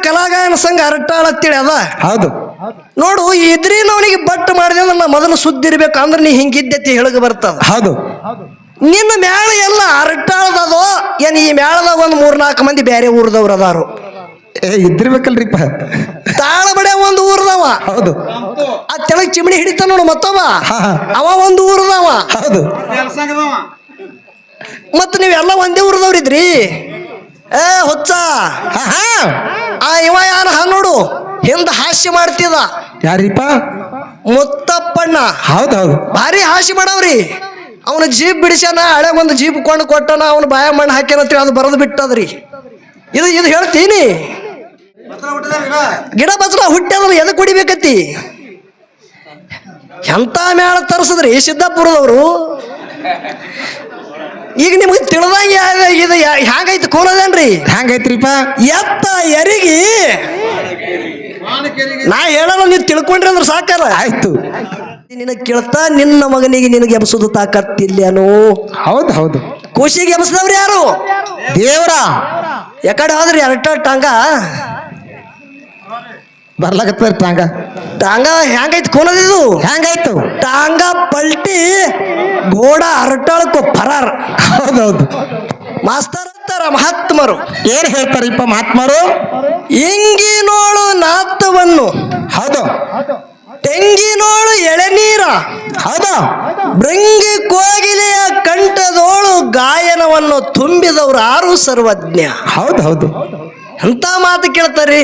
ಕಲಾಗಾಯನ ಸಂಘ ಅರಟಾಳ ಅಂತೇಳಿ ಅದ. ಹೌದು ನೋಡು ಇದ್ರಿನವನಿಗೆ ಬಟ್ ಮಾಡಿದೆ ಅಂದ್ರೆ ನಾ ಮೊದಲು ಸುದ್ದಿ ಇರ್ಬೇಕು ಅಂದ್ರೆ ನೀ ಹಿಂಗಿದ್ದೈತಿ ಹೇಳಗ ಬರ್ತದ. ಹೌದು ನಿನ್ನ ಮ್ಯಾಳ ಎಲ್ಲ ಅರಟಾಳದೋ ಏನ್ ಈ ಮ್ಯಾಳದಾಗ ಒಂದು 3-4 ಮಂದಿ ಬೇರೆ ಊರದವ್ರು ಅದಾರು. ಇದ್ದಿರ್ಬೇಕಲ್ರಿಪ್ಪ. ತಾಳ ಬಡೆ ಒಂದು ಊರದವ. ಹೌದು ಆ ತೆಳಗ್ ಚಿಮಣಿ ಹಿಡಿತ ನೋಡು ಮತ್ತವ ಅವ ಒಂದು ಊರದವ. ಹೌದು ಮತ್ತ ನೀವೆಲ್ಲ ಒಂದೇ ಊರದವ್ರಿದ್ರಿ. ಹುಚ್ಚ ಇವ ಯಾನ ನೋಡು ಹಿಂದ ಹಾಸ್ಯ ಮಾಡ್ತಿದ. ಯಾರಿಪ್ಪ? ಮುತ್ತಪ್ಪಣ್ಣ. ಹೌದೌದು ಭಾರಿ ಹಾಸ್ಯ ಮಾಡವ್ರಿ. ಅವನ ಜೀಪ್ ಬಿಡಿಸ್ಯಾನ, ಹಳೆ ಒಂದು ಜೀಪ್ ಕೊಂಡು ಕೊಟ್ಟನ, ಅವನು ಬಾಯ ಮಣ್ಣು ಹಾಕ್ಯಾನಂತ್ರಿ ಅದು ಬರೆದು ಬಿಟ್ಟದ್ರಿ. ಇದು ಹೇಳ್ತೀನಿ. ಗಿಡ ಬಸಲ ಹುಟ್ಟ್ಯಾದ್ರ ಎದಕ್ಕೆ ಹೊಡಿಬೇಕತ್ತಿ? ಎಂತ ಮೇಳ ತರಿಸಿದ್ರಿ ಸಿದ್ದಾಪುರದವರು. ಈಗ ನಿಮ್ಗೆ ತಿಳಿದಂಗೆ ಇದು ಹ್ಯಾಂಗೈತಿ ಕೋಲದೇನ್ರಿ? ಹ್ಯಾಂಗೈತ್ರಿಪ್ಪ? ಎತ್ತ ಎರಿಗಿ ನಾ ಹೇಳಲ್ಲ, ನೀವು ತಿಳ್ಕೊಂಡ್ರಿ ಅಂದ್ರೆ ಸಾಕಾರ ಆಯ್ತು. ನಿನಗೆ ಕೇಳ್ತಾ ನಿನ್ನ ಮಗನಿಗೆ ನಿನಗೆ ಎಬ್ಸೋದು ತಾಕತ್ತಿಲ್ಲೇನು? ಹೌದು ಹೌದು ಖುಷಿಗೆ ಎಬ್ಸದವ್ರು ಯಾರು? ದೇವ್ರ. ಯಾಕಡೆ ಹೋದ್ರಿ ಅರಟ ಟಾಂಗ ಬರ್ಲಾಕತ್ತ ಟಾಂಗ. ಟಾಂಗ ಹ್ಯಾಂಗೈತಿ ಕೋನದಿದು? ಹ್ಯಾಂಗಾಯ್ತು? ಟಾಂಗ ಪಲ್ಟಿ ಗೋಡ ಅರಟಾಳಕ್ಕೂ ಫರಾರ್. ಹೌದೌದು ಮಾಸ್ತರ್ ಅಂತಾರ ಮಹಾತ್ಮರು. ಏನ್ ಹೇಳ್ತಾರಿಪ್ಪ ಮಹಾತ್ಮರು? ಇಂಗಿನೋಳು ನಾತ್ತವನ್ನು, ಹೌದು ತೆಂಗಿನೋಳು ಎಳೆನೀರ, ಹೌದು ಭೃಂಗಿ ಕೋಗಿಲೆಯ ಕಂಠದೋಳು ಗಾಯನವನ್ನು ತುಂಬಿದವರು ಆರು ಸರ್ವಜ್ಞ. ಹೌದು ಹೌದು ಎಂತ ಮಾತು ಕೇಳ್ತಾರಿ.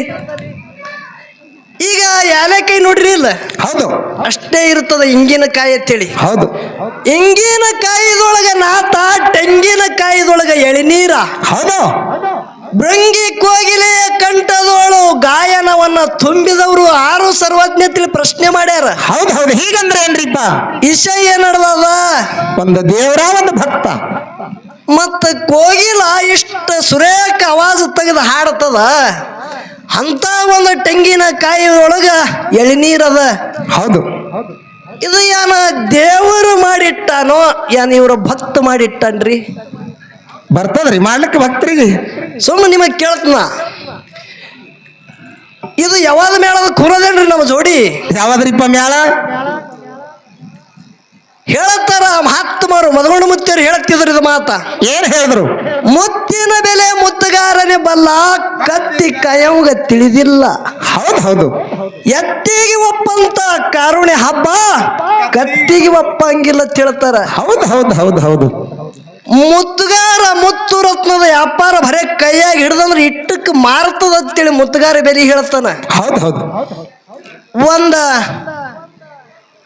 ಈಗ ಯಾಲಕಾಯಿ ನೋಡ್ರಿ ಇಲ್ಲ, ಹೌದು ಅಷ್ಟೇ ಇರ್ತದ ಇಂಗಿನಕಾಯಿ ಅಂತೇಳಿ. ಹೌದು ಇಂಗಿನಕಾಯಿದೊಳಗ ನಾತ, ತೆಂಗಿನಕಾಯಿದೊಳಗ ಎಳೆನೀರ, ಹೌದು ಭೃಂಗಿ ಕೋಗಿಲೆಯ ಕಂಠದೋಳು ಗಾಯನವನ್ನ ತುಂಬಿದವರು ಆರು ಸರ್ವಜ್ಞತೆ ಪ್ರಶ್ನೆ ಮಾಡ್ಯಾರ. ಹೌದು ಹೌದು ಹೀಗಂದ್ರೆ ಏನ್ರಿಪ್ಪ? ವಿಷಯ ಏನ್ ನಡ್ದದ? ಒಂದು ದೇವರ ಒಂದು ಭಕ್ತ. ಮತ್ತ ಕೋಗಿಲ ಇಷ್ಟ ಸುರೇಖ ಆವಾಜ್ ತೆಗೆದು ಹಾಡತದ, ಅಂತ ಒಂದು ತೆಂಗಿನಕಾಯಿ ಒಳಗ ಎಳಿನೀರದ. ಹೌದು ಇದು ಏನ ದೇವರು ಮಾಡಿಟ್ಟಾನೋ ಏನ್ ಇವ್ರ ಭಕ್ತ ಮಾಡಿಟ್ಟನ್ರಿ? ಬರ್ತದ್ರಿ ಮಾಡ್ಲಿಕ್ಕೆ ಭಕ್ತರಿಗೆ. ಸುಮ್ಮ ನಿಮಗ್ ಕೇಳ್ತನ, ಇದು ಯಾವಾಗ ಮೇಳದ ಕೂರದೇನ್ರಿ ನಮ್ಮ ಜೋಡಿ? ಯಾವದ್ರಿಪ್ಪ ಮೇಳ? ಹೇಳತ್ತಾರ ಮಹಾತ್ಮರು, ಮದಗೊಂಡು ಮುತ್ತಿಯರು ಹೇಳತ್ತಿದ್ರು ಇದು ಮಾತ. ಏನ್ ಹೇಳಿದ್ರು? ಮುತ್ತಿನ ಬೆಲೆ ಮುತ್ತುಗಾರನೇ ಬಲ್ಲ, ಕತ್ತಿ ಕಯಂಗ ತಿಳಿದಿಲ್ಲ. ಹೌದು ಹೌದು ಎತ್ತಿಗೆ ಒಪ್ಪಂತ ಕಾರುಣ್ಯ ಹಬ್ಬ, ಕತ್ತಿಗೆ ಒಪ್ಪಂಗಿಲ್ಲ ತಿಳ್ತಾರ. ಹೌದು ಹೌದು ಹೌದು ಹೌದು ಮುತ್ತುಗಾರ ಮುತ್ತು ರತ್ನದ ವ್ಯಾಪಾರ ಬರೇ ಕೈಯಾಗಿ ಹಿಡ್ದಂದ್ರೆ ಇಟ್ಟಕ್ಕೆ ಮಾರ್ತದ ಅಂತೇಳಿ ಮುತ್ತುಗಾರ ಬೆಲೆ ಹೇಳ್ತಾನ. ಹೌದು ಹೌದು ಒಂದ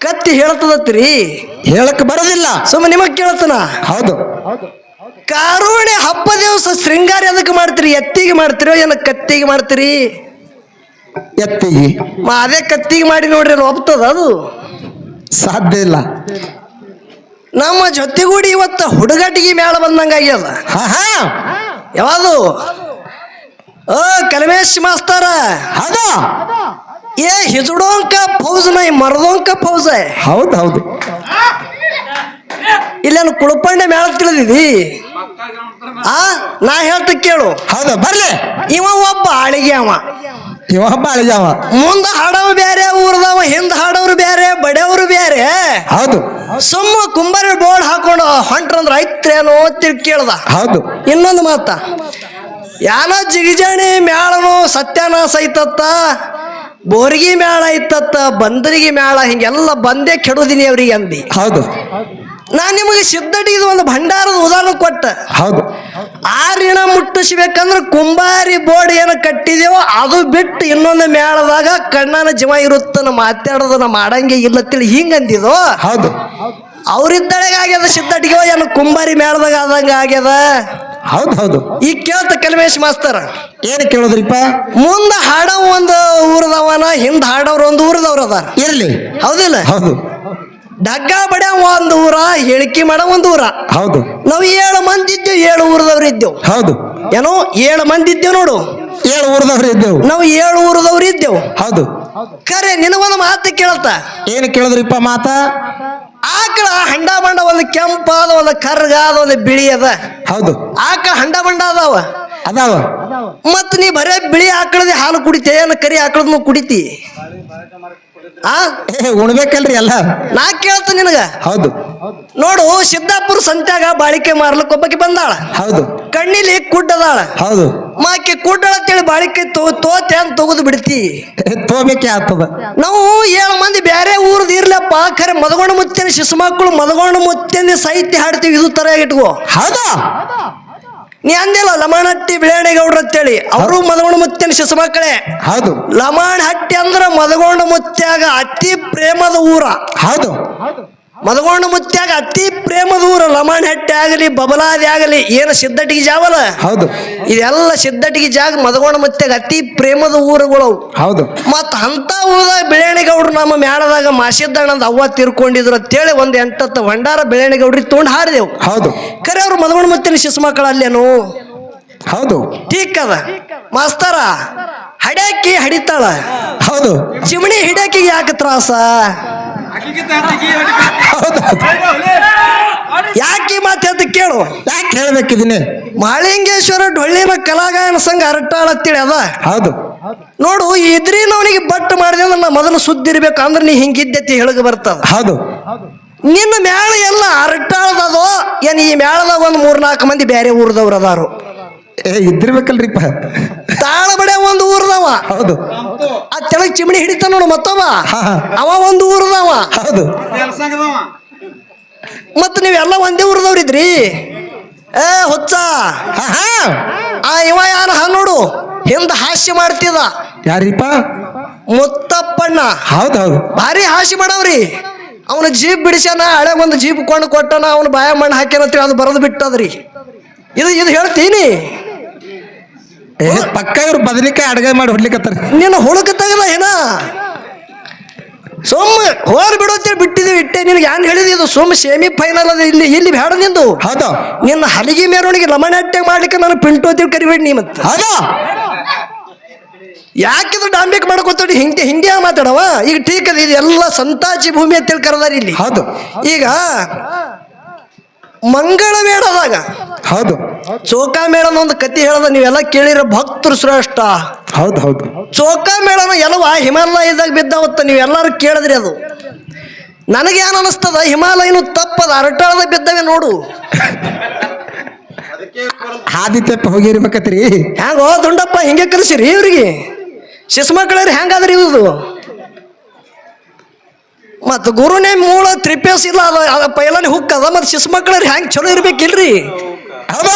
ಕತ್ತಿ ಹೇಳ್ತದತ್ರಿ, ಹೇಳಕ್ ಬರೋದಿಲ್ಲ. ಸುಮ್ಮ ನಿಮಗ್ ಕೇಳ್ತಾನ. ಹೌದು ಕಾರುಣ್ಯ ಹಬ್ಬ ದಿವಸ ಶೃಂಗಾರ ಎದಕ್ಕೆ ಮಾಡ್ತೀರಿ? ಎತ್ತಿಗೆ ಮಾಡ್ತೀರೋ ಏನ ಕತ್ತಿಗೆ ಮಾಡ್ತೀರಿ? ಎತ್ತಿಗೆ. ಅದೇ ಕತ್ತಿಗೆ ಮಾಡಿ ನೋಡ್ರಿ, ಅದು ಒಪ್ತದ? ಅದು ಸಾಧ್ಯ ಇಲ್ಲ. ನಮ್ಮ ಜೊತೆಗೂಡಿ ಇವತ್ತ ಹುಡುಗಟ್ಟಿಗೆ ಮೇಳ ಬಂದಂಗಾಗ್ಯದ. ಯಾವುದು? ಕಲ್ಮೇಶ್ ಮಾಸ್ತರ. ಹೌದು ಏ ಹಿಜುಡೋಂಕ ಫೌಜ್ ನೈ ಮರದೋಂಕ ಫೌಜ್. ಹೌದು ಹೌದು ಇಲ್ಲೇನು ಕುಳಪಂಡೆ ಮೇಳ ತಿಳಿದಿದಿ? ನಾ ಹೇಳ್ತ ಕೇಳು. ಹೌದು ಬರ್ಲಿ. ಇವ ಒಬ್ಬ ಆಳಿಗೆ, ಅವ ಇವ ಹಬ್ಬ ಅಳಿಜಾವ. ಮುಂದ ಹಾಡವ ಬೇರೆ ಊರ್ದವ, ಹಿಂದ ಹಾಡವ್ರು ಬೇರೆ, ಬಡೆಯವರು ಬೇರೆ. ಹೌದು ಸುಮ್ಮ ಕುಂಬಾರ ಬೋರ್ಡ್ ಹಾಕೊಂಡು ಹೊಂಟ್ರಂದ್ರ ಐತ್ರೇನೋ ತಿಳ್ ಕೇಳ್ದ. ಹೌದು ಇನ್ನೊಂದು ಮಾತ, ಯಾನ ಜಿಗಿಜಾಣಿ ಮ್ಯಾಳನು ಸತ್ಯಾನಾಶ ಐತತ್ತ, ಬೋರ್ಗಿ ಮೇಳ ಐತತ್ತ, ಬಂದರಿಗೆ ಮೇಳ, ಹಿಂಗೆಲ್ಲ ಬಂದೇ ಕೆಡುದಿನಿ ಅವ್ರಿಗೆ ಅಂದಿ. ಹೌದು ನಾ ನಿಮಗೆ ಸಿದ್ಧಟಿಗೆ ಒಂದು ಭಂಡಾರದ ಉದಾಹರಣೆ ಕೊಟ್ಟ. ಹೌದು ಆ ಋಣ ಮುಟ್ಟಿಸ್ಬೇಕಂದ್ರೆ ಕುಂಬಾರಿ ಬೋರ್ಡ್ ಏನು ಕಟ್ಟಿದೇವೋ ಅದು ಬಿಟ್ಟು ಇನ್ನೊಂದು ಮೇಳದಾಗ ಕಣ್ಣನ ಜೀವ ಇರುತ್ತನ ಮಾತಾಡೋದನ್ನ ಮಾಡಂಗೆ ಇಲ್ಲ ತಿಳಿ ಹಿಂಗಂದಿದು. ಹೌದು ಅವ್ರಿದ್ದಳೆಗ ಆಗ್ಯದ ಸಿದ್ಧಟಿಗೆ, ಏನು ಕುಂಬಾರಿ ಮೇಳದಾಗ ಆದಂಗ ಆಗ್ಯದ. ಹೌದು ಹೌದು ಈಗ ಕೇಳ್ತ ಕಲ್ಮೇಶ್ ಮಾಸ್ತರ, ಏನು ಕೇಳೋದ್ರಿಪ್ಪ? ಮುಂದ ಹಾಡವ ಒಂದು ಊರದವನ, ಹಿಂದ ಹಾಡವ್ರ ಒಂದು ಊರದವ್ರ ಅದಾರ. ಇರ್ಲಿ. ಹೌದಿಲ್ಲ? ಹೌದು ಡಗ್ಗ ಬಡ್ಯ ಒಂದು ಊರ, ಹೇಳಿಕೆ ಮಾಡ ಒಂದು ಊರ. ಹೌದು ನಾವು 7 ಮಂದಿ ಇದ್ದೇವು, 7 ಊರದವ್ರು ಇದ್ದೇವು. ಹೌದು ಏನೋ 7 ಮಂದಿ ಇದ್ದೇವು ನೋಡು. 7 ಊರದವ್ರು ಇದ್ದೇವು ನಾವು 7 ಊರದವ್ರು ಇದ್ದೇವು. ಹೌದು ಖರೆ ನಿನಗೊಂದು ಮಾತು ಕೇಳ್ತ. ಏನು ಕೇಳಿದ್ರಿಪ್ಪ ಮಾತ? ಆಕಳ ಹಂಡ ಬಂಡ ಒಂದು ಕೆಂಪಾದ, ಒಂದು ಕರ್ಗಾದ, ಒಂದು ಬಿಳಿ ಅದ. ಹೌದು ಆಕಳ ಹಂಡ ಬಂಡ ಅದಾವ. ಅದಾವ. ಮತ್ ನೀ ಬರೇ ಬಿಳಿ ಆಕಳದ ಹಾಲು ಕುಡಿತೆ ಏನ ಕರಿ ಆಕಳದ್ನು ಕುಡಿತಿ? ಆ ಉಣ್ಬೇಕಲ್ರಿ ಎಲ್ಲ. ನಾ ಕೇಳ್ತ ನಿನಗ. ಹೌದು ನೋಡು, ಸಿದ್ದಾಪುರ ಸಂತ್ಯಾಗ ಬಾಳಿಕೆ ಮಾರ್ಲಕ್ ಒಬ್ಬಕಿ ಬಂದಾಳ. ಹೌದು ಕಣ್ಣಿಲಿ ಕುಡ್ಡದಾಳ. ಹೌದು. ಮಾಕಿ ಕುಡ್ಡಳ ಅಂತೇಳಿ ಬಾಳಿಕೆ ತೋತೆ ಅಂತ ತೆಗೆದು ಬಿಡ್ತಿ. ತೋಬೇಕೆ ಆಗ್ತದ. ನಾವು 7 ಮಂದಿ ಬ್ಯಾರೆ ಊರ್ದ ಇರ್ಲಪ್ಪ, ಖರೆ ಮದಗೊಂಡ ಮುತ್ತೇನ ಶಿಶು ಮಕ್ಕಳು ಮದಗೊಂಡ ಮುತ್ತೇನ ಸಾಹಿತ್ಯ ಹಾಡ್ತೀವಿ, ಇದು ತರ ಇಟ್ಕೋ. ಹೌದಾ? ನೀ ಅಂದಿಲ್ಲ ಲಮಾಣಹಟ್ಟಿ ಬಿಳೇಣಿಗೌಡ್ರ ಅಂತೇಳಿ, ಅವರು ಮದಗೊಂಡ ಮುತ್ತೇನ ಶಿಶು ಮಕ್ಕಳೇ. ಹೌದು. ಲಮಾಣಹಟ್ಟಿ ಅಂದ್ರ ಮದಗೊಂಡ ಮುತ್ಯಾಗ ಅತಿ ಪ್ರೇಮದ ಊರ. ಹೌದು. ಮದಗೊಂಡ ಮುತ್ಯಾಗ ಅತಿ ಪ್ರೇಮದ ಊರ. ಲಮಾಣಹಟ್ಟಿ ಆಗಲಿ ಬಬಲಾದಿ ಆಗಲಿ ಏನು ಸಿದ್ದಟಿಗೆ ಜಾವಲ್ಲ. ಹೌದು. ಇದೆಲ್ಲ ಸಿದ್ದಟಿಗೆ ಜಾಗ ಮದಗೊಂಡ ಮುತ್ಯಾಗ ಅತಿ ಪ್ರೇಮದ ಊರುಗಳು. ಹೌದು. ಮತ್ತ ಅಂತ ಊರದಾಗ ಬಿಳೇಣಿಗೌಡ್ರು ನಮ್ಮ ಮ್ಯಾಳದಾಗ ಮಾಸಿದ್ದಣ್ಣಂದ ಅವ್ವ ತೀರ್ಕೊಂಡಿದ್ರು ಅಂತೇಳಿ ಒಂದ್ 8 ಭಂಡಾರ ಬಿಳೇಣಿಗೌಡ್ರಿಗೆ ತೊಗೊಂಡು ಹಾರಿದೆವು. ಹೌದು. ಖರೆ ಅವ್ರು ಮದಗೊಂಡ ಮುತ್ತಿನ ಶಿಶು ಮಕ್ಕಳ ಅಲ್ಲೇನು? ಹೌದು. ಟೀಕ್ ಅದ ಮಾಸ್ತರ. ಹಡ್ಯಾಕಿ ಹಡಿತಾಳ. ಹೌದು. ಚಿಮಣಿ ಹಿಡ್ಯಾಕಿಗೆ ಯಾಕೆ ತ್ರಾಸ? ಯಾಕೆ ಮಾತೆ ಅಂತ ಕೇಳು. ಯಾಕೆ ಹೇಳ್ಬೇಕಿದೀನಿ? ಮಹಾಲಿಂಗೇಶ್ವರ ಡೊಳ್ಳಿನ ಕಲಾಗಾಯನ ಸಂಘ ಅರಟಾಳ ಅಂತೇಳಿ ಅದ. ಹೌದು. ನೋಡು, ಇದ್ರಿನವನಿಗೆ ಬಟ್ ಮಾಡಿದೆ ಅಂದ್ರೆ ನಾ ಮೊದಲು ಸುದ್ದಿ ಇರ್ಬೇಕು, ಅಂದ್ರೆ ನೀ ಹಿಂಗಿದ್ದೆತಿ ಹೇಳಗ ಬರ್ತದ. ಹೌದು. ನಿನ್ನ ಮ್ಯಾಳ ಎಲ್ಲ ಅರಟಾಳದದೋ ಏನ್ ಈ ಮ್ಯಾಳದಾಗ ಒಂದು 3-4 ಮಂದಿ ಬೇರೆ ಊರದವ್ರು ಅದಾರು? ಇದ್ದಿರ್ಬೇಕಲ್ರಿಪ್ಪ. ತಾಳ ಬಡೆ ಒಂದು ಊರದವ. ಹೌದು. ಆ ತೆಳಗ್ ಚಿಮಣಿ ಹಿಡಿತ ನೋಡು ಮತ್ತವ, ಅವ ಒಂದು ಊರದವ. ಹೌದು. ಮತ್ತ ನೀವೆಲ್ಲ ಒಂದೇ ಊರದವ್ರಿದ್ರಿ. ಹುಚ್ಚ ಇವ ಯಾರ ನೋಡು, ಹಿಂದ ಹಾಸ್ಯ ಮಾಡ್ತಿದ. ಯಾರಿಪ್ಪ? ಮುತ್ತಪ್ಪಣ್ಣ. ಹೌದೌದು. ಭಾರಿ ಹಾಸ್ಯ ಮಾಡವ್ರಿ. ಅವನ ಜೀಪ್ ಬಿಡಿಸ್ಯಾನ, ಹಳೆ ಒಂದು ಜೀಪ್ ಕೊಂಡು ಕೊಟ್ಟನ, ಅವನ ಬಾಯ ಮಣ್ಣು ಹಾಕ್ಯಾನಂತೇಳಿ ಅದು ಬರೆದು ಬಿಟ್ಟದ್ರಿ. ಇದು ಹೇಳ್ತೀನಿ. ಪಕ್ಕ ಇವ್ರು ಬದನಿಕಾಯಿ ಅಡ್ಗೆ ಮಾಡಿ ಹೊಡ್ಲಿಕ್ಕತ್ತಾರ. ನೀನು ಹುಳುಕ ತಗದ ಏನ ಸೋಮ್ ಹೋರ್ ಬಿಡೋತ್ತೇಳಿ ಬಿಟ್ಟಿದ್ದೀವಿ ಇಟ್ಟೆ. ನಿನಗೆ ಏನ್ ಹೇಳಿದಿ? ಇದು ಸೋಮ್ ಸೆಮಿ ಫೈನಲ್ ಅದ. ಇಲ್ಲಿ ಬೇಡ ನಿಂದು. ಹೌದು. ನಿನ್ನ ಹಲಿಗೆ ಮೆರವಣಿಗೆ ಲಮಣಾಟ್ಯ ಮಾಡ್ಲಿಕ್ಕೆ ನಾನು ಪಿಂಟು ಅಂತೇಳಿ ಕರಿಬೇಡಿ ನೀ. ಮತ್ತೆ ಹೌದು. ಯಾಕಿದ್ರು ಡಾಂಬಿಕ್ ಮಾಡ್ಕೊತಾಡಿ ಹಿಂದಿ ಮಾತಾಡವ. ಈಗ ಟೀಕ್ ಅದ, ಇದು ಎಲ್ಲ ಸಂತಾಜಿ ಭೂಮಿ ಅಂತೇಳಿ ಕರೆದಾರ ಇಲ್ಲಿ. ಹೌದು. ಈಗ ಮಂಗಳ ಮೇಳದಾಗ ಹೌದು ಚೌಕಾ ಮೇಳನ ಒಂದು ಕತಿ ಹೇಳದ, ನೀವೆಲ್ಲ ಕೇಳಿರೋ ಭಕ್ತರು ಶ್ರೇಷ್ಠ. ಹೌದು. ಹೌದು. ಚೌಕಾ ಮೇಳನ ಎಲ್ಲವ ಹಿಮಾಲಯದಾಗ ಬಿದ್ದಾವತ್ತ, ನೀವೆಲ್ಲರೂ ಕೇಳಿದ್ರಿ. ಅದು ನನಗೆ ಏನ್ ಅನಿಸ್ತದ, ಹಿಮಾಲಯನು ತಪ್ಪದ, ಅರಟಾಳದಾಗ ಬಿದ್ದವೆ ನೋಡು. ಆದಿತ್ಯಪ್ಪ ಹೋಗಿರ್ಬೇಕತ್ರಿ. ಹ್ಯಾಂಗೋ ದುಂಡಪ್ಪ ಹಿಂಗೆ ಕಲಿಸಿರಿ ಇವ್ರಿಗೆ? ಶಿಶು ಮಕ್ಕಳ್ರಿ ಹೆಂಗಾದ್ರಿ ಇವ್ದು? ಮತ್ತ ಗುರುನೇ ಮೂಳ ತ್ರಿಪೇಸ್ ಇಲ್ಲ, ಅದ ಪೈಲಾನೆ ಹುಕ್ಕದ. ಮತ್ ಶಿಶು ಮಕ್ಕಳ್ರಿ ಹೆಂಗ್ ಚಲೋ ಇರ್ಬೇಕಿಲ್ರಿ? ಹೌದಾ?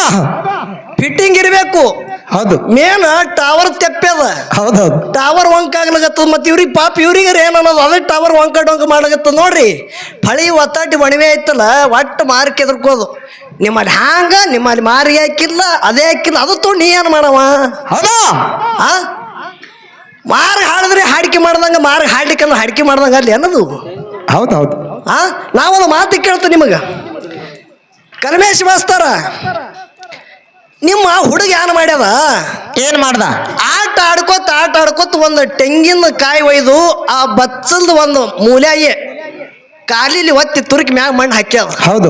ಫಿಟ್ಟಿಂಗ್ ಇರ್ಬೇಕು. ಹೌದು. ಮೇನ್ ಟವರ್ ತೆಪ್ಪದ. ಹೌದೌದು. ಟವರ್ ವಂಕ ಆಗ್ಲಾಗತ್ತದ. ಮತ್ ಇವ್ರಿಗೆ ಪಾಪ ಇವ್ರಿಗೆ ಏನ್ ಅನ್ನೋದು, ಅದೇ ಟವರ್ ವಂಕ ಡೊಂಕ ಮಾಡ್ಲಾಗತ್ತದ ನೋಡ್ರಿ. ಫಳಿ ಒತ್ತಾಟಿ ಒಣವೆ ಐತಲ್ಲ, ಒಟ್ಟು ಮಾರ್ಕ್ ಎದ್ರಕೋದು. ನಿಮ್ಮಲ್ಲಿ ಹ್ಯಾಂಗ, ನಿಮ್ಮಲ್ಲಿ ಮಾರಿ ಹಾಕಿಲ್ಲ, ಅದೇ ಹಾಕಿಲ್ಲ, ಅದು ತೊಗೊಂಡು ನೀ ಏನು ಮಾಡವ? ಹೌದಾ? ಮಾರ್ಗ ಹಾಡಿದ್ರೆ ಹಾಡಿಕೆ ಮಾಡ್ದಂಗ, ಮಾರ್ಗ ಹಾಡ್ಲಿಕ್ಕೆ ಹಾಡಿಕೆ ಮಾಡ್ದಂಗ ಅಲ್ಲಿ ಅನ್ನೋದು. ಹೌದೌದು. ನಾವೊಂದು ಮಾತು ಕೇಳ್ತೇವೆ ನಿಮಗ. ಕಲ್ಮೇಶ್ ಮಾಸ್ತರ, ನಿಮ್ಮ ಹುಡುಗ ಏನ್ ಮಾಡ್ಯದ? ಏನ್ ಮಾಡ್ದ? ಆಟ ಆಡ್ಕೋತ ಒಂದು ತೆಂಗಿನ ಕಾಯಿ ಒಯ್ದು ಆ ಬಚ್ಚಲ್ದು ಒಂದು ಮೂಲ್ಯಾಗಿ ಕಾಲಿಲಿ ಒತ್ತಿ ತುರುಕಿ ಮ್ಯಾಗ ಮಣ್ಣು ಹಾಕ್ಯಾದ. ಹೌದು.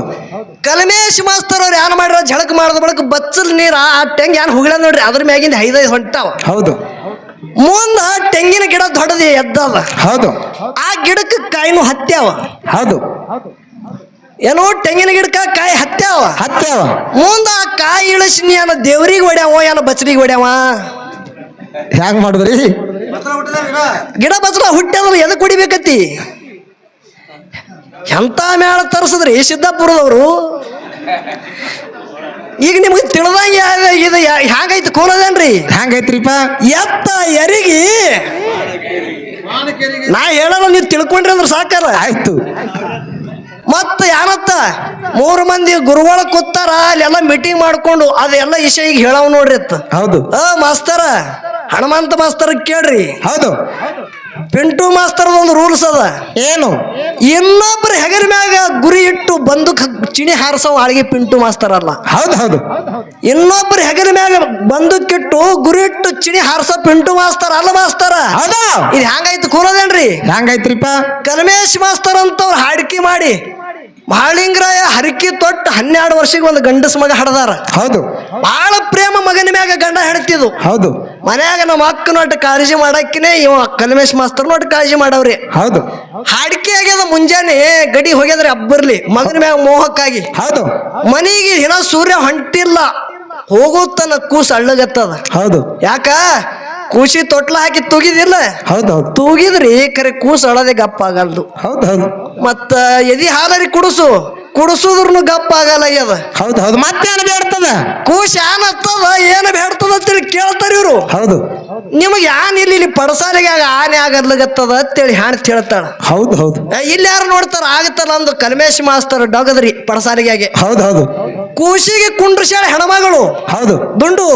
ಕಲ್ಮೇಶ್ ಮಾಸ್ತರ್ ಅವ್ರು ಏನ್ ಮಾಡ್ಯಾರ? ಝಳಕ್ ಮಾಡಿದ ಬಳಕ ಬಚ್ಚಲ್ ನೀರ ಆ ತೆಂಗ್ ಏನ್ ಹುಗಳ ನೋಡ್ರಿ, ಅದ್ರ ಮ್ಯಾಗಿಂದ 5 ಹೊಂಟಾವ. ಹೌದು. ಮುಂದ ತೆಂಗಿನ ಗಿಡ ದೊಡ್ಡದು ಎದ್ದದ. ಹೌದು. ಆ ಗಿಡಕ್ಕೆ ಕಾಯಿನೂ ಹತ್ಯಾವ. ಹೌದು. ಏನೋ ತೆಂಗಿನ ಗಿಡಕ್ಕ ಕಾಯಿ ಹತ್ಯಾವ. ಮುಂದ ಆ ಕಾಯಿ ಇಳಿಸಿ ಏನ ದೇವ್ರಿಗೆ ಹೊಡ್ಯಾವ, ಏನೋ ಬಚ್ಚಲಿಗೆ ಹೊಡ್ಯಾವ? ಹ್ಯಾಂಗ ಮಾಡಿದ್ರಿ? ಗಿಡ ಬಚ್ಚಲ ಹುಟ್ಟ್ಯಾದ್ರ ಎದಕ್ ಹೊಡಿಬೇಕತ್ತಿ? ಎಂತ ಮೇಳ ತರಿಸಿದ್ರಿ ಸಿದ್ದಾಪುರದವರು? ಈಗ ನಿಮ್ಗೆ ತಿಳಿದಂಗೆ ಇದು ಹ್ಯಾಂಗೈತಿ ಕೋಲದೇನ್ರಿ? ಹ್ಯಾಂಗೈತ್ರಿಪ್ಪ? ಎತ್ತ ಎರಿಗಿ ನಾ ಹೇಳಲ್ಲ, ನೀವು ತಿಳ್ಕೊಂಡ್ರಿ ಅಂದ್ರೆ ಸಾಕಾರ ಆಯ್ತು. ಮತ್ತ ಯಾನತ್ತ 3 ಮಂದಿ ಗುರುಗಳ ಕೂತಾರ, ಅಲ್ಲೆಲ್ಲ ಮೀಟಿಂಗ್ ಮಾಡ್ಕೊಂಡು ಅದೆಲ್ಲ ವಿಷಯ ಈಗ ಹೇಳವ್ ನೋಡ್ರಿ ಅತ್ತ. ಹೌದು. ಮಾಸ್ತರ, ಹನುಮಂತ ಮಾಸ್ತರ ಕೇಳ್ರಿ. ಹೌದು. ಪಿಂಟು ಮಾಸ್ತರ್ ಒಂದು ರೂಲ್ಸ್ ಅದ. ಏನು? ಇನ್ನೊಬ್ರ ಹೆಗರ ಮ್ಯಾಗ ಗುರಿ ಇಟ್ಟು ಬಂದೂಕ್ ಚಿಣಿ ಹಾರಿಸೋ ಆಳಿಗೆ ಪಿಂಟು ಮಾಸ್ತರ್ ಅಲ್ಲ. ಹೌದು. ಹೌದು. ಇನ್ನೊಬ್ರ ಹೆಗರ ಮ್ಯಾಗ ಬಂದೂಕಿಟ್ಟು ಗುರಿ ಇಟ್ಟು ಚಿಣಿ ಹಾರಿಸೋ ಪಿಂಟು ಮಾಸ್ತರ್ ಅಲ್ಲ ಮಾಸ್ತರ. ಹೌದು. ಇದು ಹ್ಯಾಂಗಾಯ್ತು ಕೂಲದೇನ್ರಿ? ಹ್ಯಾಂಗೈತ್ರಿಪ್ಪ? ಕಲ್ಮೇಶ್ ಮಾಸ್ತರ್ ಅಂತವ್ರು ಹಾಡಿಕೆ ಮಾಡಿ ಮಹಾಲಿಂಗರಾಯ ಹರಕಿ ತೊಟ್ಟು 12 ವರ್ಷಕ್ಕೆ ಒಂದು ಗಂಡಸ ಮಗ ಹಡದಾರ. ಹೌದು. ಬಹಳ ಪ್ರೇಮ ಮಗನ ಮ್ಯಾಗ ಗಂಡ ಹೆಣ್ತಿದ್ದು ಹೌದು ಮನ್ಯಾಗ ನಮ್ಮ ಅಕ್ಕ ನೋಟ್ ಕಾಳಜಿ ಮಾಡಕ್ಕಿನೇ ಇವ ಕಲ್ಮೇಶ್ ಮಾಸ್ತರ್ ನೋಟ್ ಕಾಳಜಿ ಮಾಡವ್ರಿ ಹೌದು ಹಾಡಿಕೆ ಆಗ್ಯದ ಮುಂಜಾನೆ ಗಡಿ ಹೋಗ್ಯದ್ರಿ ಅಬ್ಬರ್ಲಿ ಮಗನ ಮ್ಯಾಗ ಮೋಹಕ್ಕಾಗಿ ಹೌದು ಮನಿಗೆ ಹಿನ ಸೂರ್ಯ ಹೊಂಟಿಲ್ಲ ಹೋಗುತ್ತನ ಕೂಸ್ ಅಳ್ಳಗತ್ತದ ಹೌದು ಯಾಕ ಕೂಸಿ ತೊಟ್ಲ ಹಾಕಿ ತೂಗಿದಿಲ್ಲ ಹೌದು ಹೌದು ತೂಗಿದ್ರಿ ಕರೆ ಕೂಸ್ ಅಳದೆ ಗಪ್ಪ ಆಗಲ್ದು ಹೌದು ಹೌದು ಮತ್ತ ಎದಿ ಹಾಲರಿ ಕುಡಿಸುದ್ರೂ ಗಪ್ಪ ಆಗಲ್ಲ ಆಗ್ಯದ ಹೌದು ಹೌದು ಮತ್ತೇನು ಬೇಡ್ತದ ಕೂಸ್ ಯಾನ್ ಹತ್ತದ ಏನು ಬೇಡ್ತದ ಅಂತೇಳಿ ಕೇಳ್ತಾರ ಇವ್ರು ಹೌದು ನಿಮಗೆ ಯಾನ್ ಇಲ್ಲಿ ಪಡಸಾಲಿಗೆ ಆನೆ ಆಗರ್ಲಗತ್ತದ ಅಂತೇಳಿ ಹಾಣ್ತ್ ಹೇಳ್ತಾಳ ಹೌದು ಹೌದು ಇಲ್ಲಿ ಯಾರು ನೋಡ್ತಾರ ಆಗತ್ತಲ್ಲ ಅಂದು ಕಲ್ಮೇಶ್ ಮಾಸ್ತರ್ ಡಗದ್ರಿ ಪಡಸಾಲಿಗೆ ಹೌದು ಹೌದು ಕೂಸಿಗೆ ಕುಂಡ್ರಸಾಳ ಹೆಣ್ಮಗಳು ಹೌದು ದುಂಡು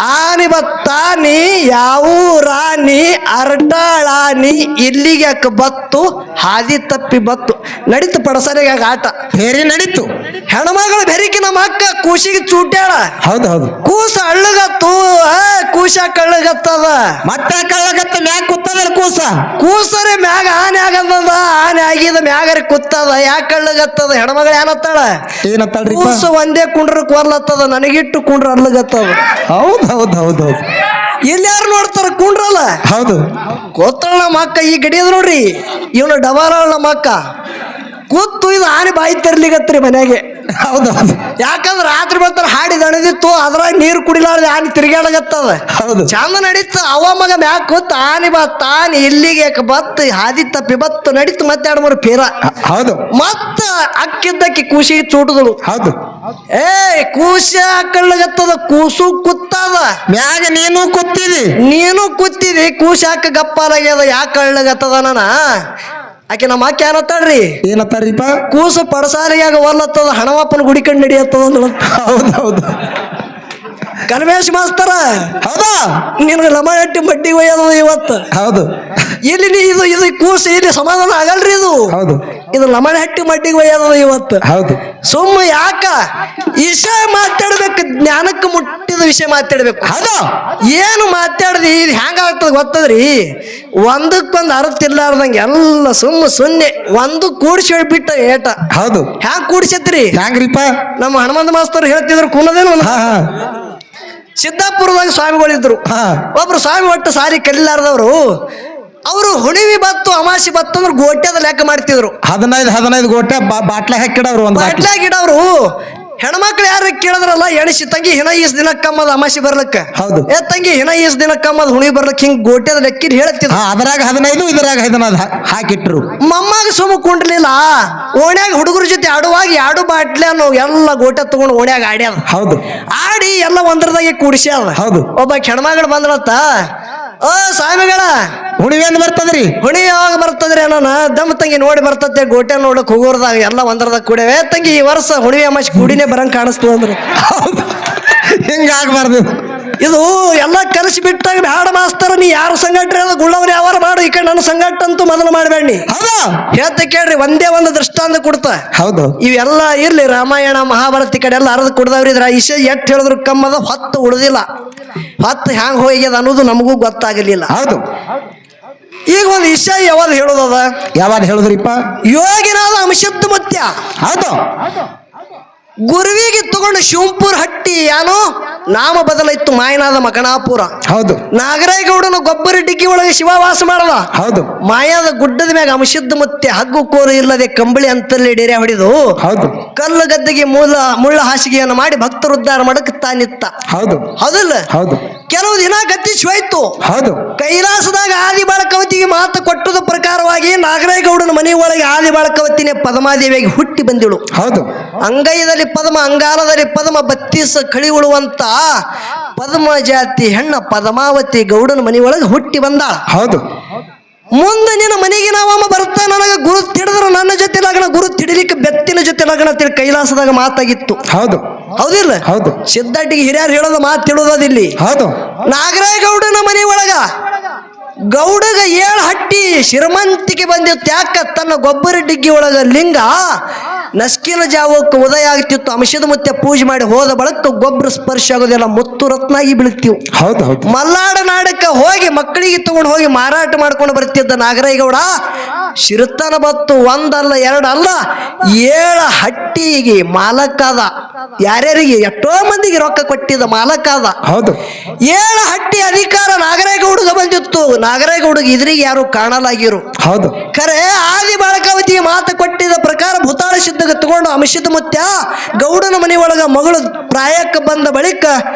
ಆನಿ ಬತ್ತಾನಿ ಯಾವ ರಾಣಿ ಅರಟಾಳಾನಿ ಇಲ್ಲಿಗೆ ಯಾಕೆ ಬತ್ತು ಹಾದಿ ತಪ್ಪಿ ಬತ್ತು ನಡೀತು ಪಡಸಾಲಿಗೆ ಆಟ ಬೇರೆ ನಡೀತು ಹೆಣ್ಮಗಳು ಬೆರಿಕಿ ನಮ್ಮ ಅಕ್ಕ ಕೂಸಿಗೆ ಚೂಟ್ಯಾಳ ಹೌದು ಹೌದು ಕೂಸ ಅಳ್ಳಗತ್ತು ಕೂಸ ಕಳ್ಳಗತ್ತದ ಮತ್ತೆ ಕಳ್ಳಗತ್ತ ಮ್ಯಾಗ ಕೂತದ ಕೂಸ ಕೂಸರಿ ಮ್ಯಾಗ ಆನೆ ಆಗದ ಆನೆ ಆಗಿದ ಮ್ಯಾಗರಿ ಕುತ್ತದ ಯಾಕೆ ಕಳ್ಳಗತ್ತದ ಹೆಣ್ಮಗಳು ಏನತ್ತಾಳ ಏನತ್ತಾಳ್ರಿ ಕೂಸ ಒಂದೇ ಕುಂಡ್ರಕ್ ಬರ್ಲತ್ತದ ನನಗಿಟ್ಟು ಕುಂಡ್ರ ಅರ್ಲಗತ್ತದ ಹೌದು ಹೌದು ಹೌದು ಹೌದು ಇಲ್ಲಿ ಯಾರು ನೋಡ್ತಾರ ಕುಂಡ್ರಲ್ಲ ಹೌದು ಗೊತ್ತಳ ನಮ್ಮ ಅಕ್ಕ ಈ ಗಡಿಯದ ನೋಡ್ರಿ ಇವನು ಡಬಾರ ನಮ್ಮ ಅಕ್ಕ ಕೂತು ಇದು ಆನೆ ಬಾಯಿ ತರ್ಲಿಗತ್ರಿ ಮನೆಗೆ ಹೌದು ಹೌದು ಯಾಕಂದ್ರ ರಾತ್ರಿ ಬರ್ತಾರ ಹಾಡಿ ದಣದಿತ್ತು ಅದ್ರಾಗ ನೀರು ಕುಡಿಲಾರ್ದೆ ಆನೆ ತಿರ್ಗಾಡಗತ್ತದ ಹೌದು ಚಂದ ನಡೀತು ಅವ ಮಗ ಮ್ಯಾಗ ಕೂತ್ ಆನೆ ಬತ್ತ ಆನೆ ಇಲ್ಲಿಗೆ ಬತ್ತು ಹಾದಿ ತಪ್ಪಿ ಬತ್ತು ನಡೀತು ಮತ್ತೆ 2-3 ಫೇರ ಹೌದು ಮತ್ತ ಅಕ್ಕಿದ್ದಕ್ಕಿ ಕೂಸಿಗೆ ಚೂಟದಳು ಹೌದು ಕೂಸ ಕಳ್ಳಗತ್ತದ ಕೂಸು ಕುತ್ತದ ಮ್ಯಾಗ ನೀನು ಕೂತಿದಿ ನೀನು ಕೂತಿದಿ ಕೂಸ ಯಾಕ ಗಪ್ಪಾಲಾಗ್ಯದ ಯಾಕೆ ಕಳ್ಳಗತ್ತದ ನಾನ ಆಕೆ ನಮ್ಮ ಅಕ್ಕ ಏನತ್ತಾಳ್ರಿ ಏನತ್ತಾರೀಪ ಕೂಸು ಪಡಸಾರಿಯಾಗ ಒಲ್ಲತ್ತದ ಹಣವಪ್ಪನ ಗುಡಿ ಕಂಡು ನಡಿಯತ್ತದ ಅಂದಳು ಹೌದು ಹೌದು ಕಲ್ಮೇಶ್ ಮಾಸ್ತರ ಹೌದಾ ನಿನ್ಗೆ ಲಮಹಟ್ಟಿ ಮಡ್ಡಿಗೆ ಒಯ್ಯದ ಇವತ್ತು ಹೌದು ಇಲ್ಲಿ ಇದು ಕೂಸು ಇಲ್ಲಿ ಸಮಾಧಾನ ಆಗಲ್ರಿ ಇದು ಹೌದು ಇದು ಲಮಣಹಟ್ಟಿ ಮಡ್ಡಿಗೆ ಒಯ್ಯದ ಇವತ್ತು ಹೌದು ಸುಮ್ಮ ಯಾಕ ವಿಷಯ ಮಾತಾಡ್ಬೇಕು ಜ್ಞಾನಕ್ಕೆ ಮುಟ್ಟಿದ ವಿಷಯ ಮಾತಾಡ್ಬೇಕು ಹೌದು ಏನು ಮಾತಾಡ್ದಿ ಇದು ಹೆಂಗಾಗ್ತದ ಗೊತ್ತದ್ರಿ ಒಂದಕ್ಕೊಂದು ಅರ್ಥ ಇರ್ಲಾರ್ದಂಗೆ ಎಲ್ಲ ಸುನ್ನೆ ಒಂದು ಕೂಡಿಸಿ ಹೇಳ್ಬಿಟ್ಟ ಏಟ ಹೌದು ಹ್ಯಾಂಗ ಕೂಡಿಸತ್ರಿ ಹ್ಯಾಂಗ್ರಿಪ ನಮ್ಮ ಹನುಮಂತ ಮಾಸ್ತರ್ ಹೇಳ್ತಿದ್ರು ಕುಲದೇನು ಹಾ ಹಾ ಸಿದ್ದಾಪುರದಾಗ ಸ್ವಾಮಿಗಳಿದ್ರು ಹಾ ಒಬ್ರು ಸ್ವಾಮಿ ಒಟ್ಟು ಸಾರಿ ಕಲಿಲಾರ್ದವ್ರು ಅವರು ಹುಣಿವಿ ಬತ್ತು ಅಮಾಸಿ ಬತ್ತು ಅಂದ್ರೆ ಗೋಟ್ಯದ ಲೆಕ್ಕ ಮಾಡ್ತಿದ್ರು 15 ಗೋಟೆ ಬಾಟ್ಲೆ ಹಾಕಿಡವ್ರು ಒಂದು ಬಾಟ್ಲೆ ಗಿಡವ್ರು ಹೆಣ್ಮಕ್ಳು ಯಾರು ಕೇಳಿದ್ರಲ್ಲ ಎಣಿಸಿ ತಂಗಿ ಹಿನ ಈಸ್ ದಿನ ಕಮ್ಮದ ಅಮಾಸಿ ಬರ್ಲಕ್ಕ ಹೌದು ತಂಗಿ ಹಿನ ಈಸ್ ದಿನ ಕಮ್ಮದ ಹುಣಿವಿ ಬರ್ಲಕ್ಕ ಹಿಂಗ್ ಗೋಟ್ಯದ ಲೆಕ್ಕಿದ್ ಹೇಳ್ತಿದ್ರು ಅದ್ರಾಗ 15 ಇದ್ರಾಗ 15 ಹಾಕಿಟ್ರು ಮಮ್ಮಾಗ ಸುಮ್ಮ ಕುಂಡ್ಲಿಲ್ಲ ಓಣ್ಯಾಗ ಹುಡುಗರ ಜೊತೆ ಆಡುವಾಗ 2 ಬಾಟ್ಲೆ ಅನ್ನೋ ಎಲ್ಲ ಗೋಟೆ ತಗೊಂಡು ಓಣ್ಯಾಗ ಆಡ್ಯಾದ ಹೌದು ಆಡಿ ಎಲ್ಲ ಒಂದ್ರದಾಗೆ ಕೂಡಿಸ್ಯಾದ ಹೌದು ಒಬ್ಬ ಹೆಣ್ಮಗಳು ಬಂದ್ರತ್ತ ಸ್ವಾಮಿಗಳ ಹುಣಿವೆ ಅಂತ ಬರ್ತದ್ರಿ ಹುಣಿ ಯಾವಾಗ ಬರ್ತದ್ರಿ ಅಣ್ಣ ದಮ್ ತಂಗಿ ನೋಡಿ ಬರ್ತತೆ ಗೋಟೆ ನೋಡಕ್ ಹೋಗೋರ್ದಾಗ ಎಲ್ಲ ಒಂದ್ರದಾಗ ಕೂಡವೆ ತಂಗಿ ಈ ವರ್ಷ ಹುಣಿವೆ ಅಮಾಸಿ ಕೂಡಿನೇ ಬರಂಗ್ ಕಾಣಿಸ್ತದ ಅಂದ್ರೆ ಹಿಂಗಾಗಬಾರ್ದು ಇದು ಎಲ್ಲ ಕಲಿಸಿ ಬಿಟ್ಟಾಗ ಬ್ಯಾಡ ಮಾಸ್ತರ ನೀ ಯಾರು ಸಂಘಟನೆ ಅದ ಗುಳ್ಳವ್ರು ಯಾವಾರ ಮಾಡು ಈ ಕಡೆ ನನ್ನ ಸಂಘಟ ಅಂತೂ ಮೊದಲು ಮಾಡಬೇಡಿ ಹೌದು ಹೇಳ್ತ ಕೇಳ್ರಿ ಒಂದೇ ಒಂದು ದೃಷ್ಟಾಂತ ಕೊಡ್ತಾ ಹೌದು ಇವೆಲ್ಲ ಇರ್ಲಿ ರಾಮಾಯಣ ಮಹಾಭಾರತ ಈ ಕಡೆ ಎಲ್ಲ ಅರ್ಧ ಕುಡ್ದವ್ರಿ ಇದ್ರ ಇಷ್ಟ ಎಟ್ ಹೇಳಿದ್ರು ಕಮ್ಮದ ಹೊತ್ತು ಉಳಿದಿಲ್ಲ ಹೊತ್ತು ಹ್ಯಾಂಗ ಹೋಗ್ಯದ ಅನ್ನೋದು ನಮಗೂ ಗೊತ್ತಾಗಲಿಲ್ಲ ಹೌದು ಈಗ ಒಂದು ವಿಷಯ ಯಾವಾಗ ಹೇಳೋದದ ಯಾವಾಗ ಹೇಳಿದ್ರಿಪ್ಪ ಯೋಗಿನಾದ ಅಂಶದ್ದು ಮತ್ಯ ಹೌದು ಗುರುವಿಗೆ ತಗೊಂಡು ಶಿವಂಪುರ ಹಟ್ಟಿ ಯಾನು ನಾಮ ಬದಲಾಯ್ತು ಮಾಯನಾದ ಮಕಣಾಪುರ ಹೌದು ನಾಗರಾಯಗೌಡನ ಗೊಬ್ಬರ ಡಿಗ್ಗಿ ಒಳಗೆ ಶಿವ ವಾಸ ಮಾಡದ ಹೌದು ಮಾಯಾದ ಗುಡ್ಡದ ಮ್ಯಾಗ ಅಂಶದ್ದು ಮತ್ತೆ ಹಗ್ಗು ಕೋರು ಇಲ್ಲದೆ ಕಂಬಳಿ ಅಂತಲ್ಲಿ ಡೇರೆ ಹೊಡೆದು ಹೌದು ಕಲ್ಲು ಗದ್ದೆಗೆ ಮುಳ್ಳ ಹಾಸಿಗೆಯನ್ನು ಮಾಡಿ ಭಕ್ತರು ಉದ್ಧಾರ ಮಾಡಕ್ ತಾನಿತ್ತ ಹೌದು ಹೌದಿಲ್ಲ ಹೌದು ಕೆಲವು ದಿನ ಗತಿಸಿ ಹೋಯ್ತು ಹೌದು ಕೈಲಾಸದಾಗ ಆದಿಬಾಳಕವತಿಗೆ ಮಾತು ಕೊಟ್ಟದ ಪ್ರಕಾರವಾಗಿ ನಾಗರಾಯಗೌಡನ ಮನೆ ಒಳಗೆ ಆದಿಬಾಳಕವತಿನೇ ಪದ್ಮಾದೇವಿಯಾಗಿ ಹುಟ್ಟಿ ಬಂದಿಳು ಹೌದು ಅಂಗೈದಲ್ಲಿ ಪದ್ಮ ಅಂಗಾಲದಲ್ಲಿ ಪದ್ಮ 32 ಕಳಿ ಉಳುವಂತ ಪದ್ಮ ಜಾತಿ ಹೆಣ್ಣ ಪದ್ಮಾವತಿ ಗೌಡನ ಮನೆ ಒಳಗೆ ಹುಟ್ಟಿ ಬಂದ ಹೌದು ಮುಂದೆ ನಿನ್ನ ಮನೆಗೆ ನಾವಮ್ಮ ಬರ್ತಾ ನನಗೆ ಗುರು ತಿಡಿದ್ರು ನನ್ನ ಜೊತೆ ಲಗ್ನ ಗುರು ತಿಡಿಲಿಕ್ಕೆ ಬೆತ್ತಿನ ಜೊತೆ ಲಗ್ನ ತಿಳಿ ಕೈಲಾಸದಾಗ ಮಾತಾಗಿತ್ತು ಹೌದು ಹೌದಿಲ್ಲ ಹೌದು ಸಿದ್ಧಾಟಿಗೆ ಹಿರಿಯರು ಹೇಳೋದು ಮಾತು ತಿಳೋದಿಲ್ಲಿ ಹೌದು ನಾಗರಾಯಗೌಡನ ಮನೆ ಒಳಗ ಗೌಡಗ 7 ಹಟ್ಟಿ ಶ್ರೀಮಂತಿಕೆ ಬಂದಿತ್ತು ಯಾಕ ತನ್ನ ಗೊಬ್ಬರ ಡಿಗ್ಗಿ ಒಳಗ ಲಿಂಗ ನಸ್ಕಿನ ಜಾವಕ್ಕೆ ಉದಯ ಆಗ್ತಿತ್ತು. ಅಂಶದ ಮುತ್ತೆ ಪೂಜೆ ಮಾಡಿ ಹೋದ ಬಳಕ ಗೊಬ್ಬರ ಸ್ಪರ್ಶ ಆಗೋದಿಲ್ಲ, ಮುತ್ತು ರತ್ನಾಗಿ ಬೀಳ್ತೀವಿ. ಹೌದು ಹೌದು. ಮಲ್ನಾಡ ನಾಡಕ್ಕೆ ಹೋಗಿ ಮಕ್ಕಳಿಗೆ ತಗೊಂಡು ಹೋಗಿ ಮಾರಾಟ ಮಾಡ್ಕೊಂಡು ಬರ್ತಿದ್ದ ನಾಗರೇಗೌಡ ಶಿರತನ ಬತ್ತು ಒಂದಲ್ಲ ಎರಡಲ್ಲ 7 ಹಟ್ಟಿಗೆ ಮಾಲಕಾದ. ಯಾರ್ಯಾರಿಗೆ ಎಷ್ಟೋ ಮಂದಿಗೆ ರೊಕ್ಕ ಕೊಟ್ಟಿದ್ದ ಮಾಲಕಾದ. ಹೌದು. 7 ಹಟ್ಟಿ ಅಧಿಕಾರ ನಾಗರೇಗೌಡಗೆ ಬಂದಿತ್ತು. ನಾಗರೇಗೌಡಗೆ ಇದ್ರಿಗೆ ಯಾರು ಕಾಣಲಾಗಿರು. ಹೌದು. ಖರೆ ಆದಿ ಬಾಳಕಾವತಿಗೆ ಮಾತು ಕೊಟ್ಟಿದ್ದ ಪ್ರಕಾರ ಭೂತಾಳ ಸಿದ್ಧಗೆ ತಗೊಂಡು ಅಂಶದ ಮುತ್ಯ ಗೌಡನ ಮನೆ ಒಳಗ ಮಗಳು ಪ್ರಾಯಕ್ಕೆ ಬಂದ ಬಳಿಕ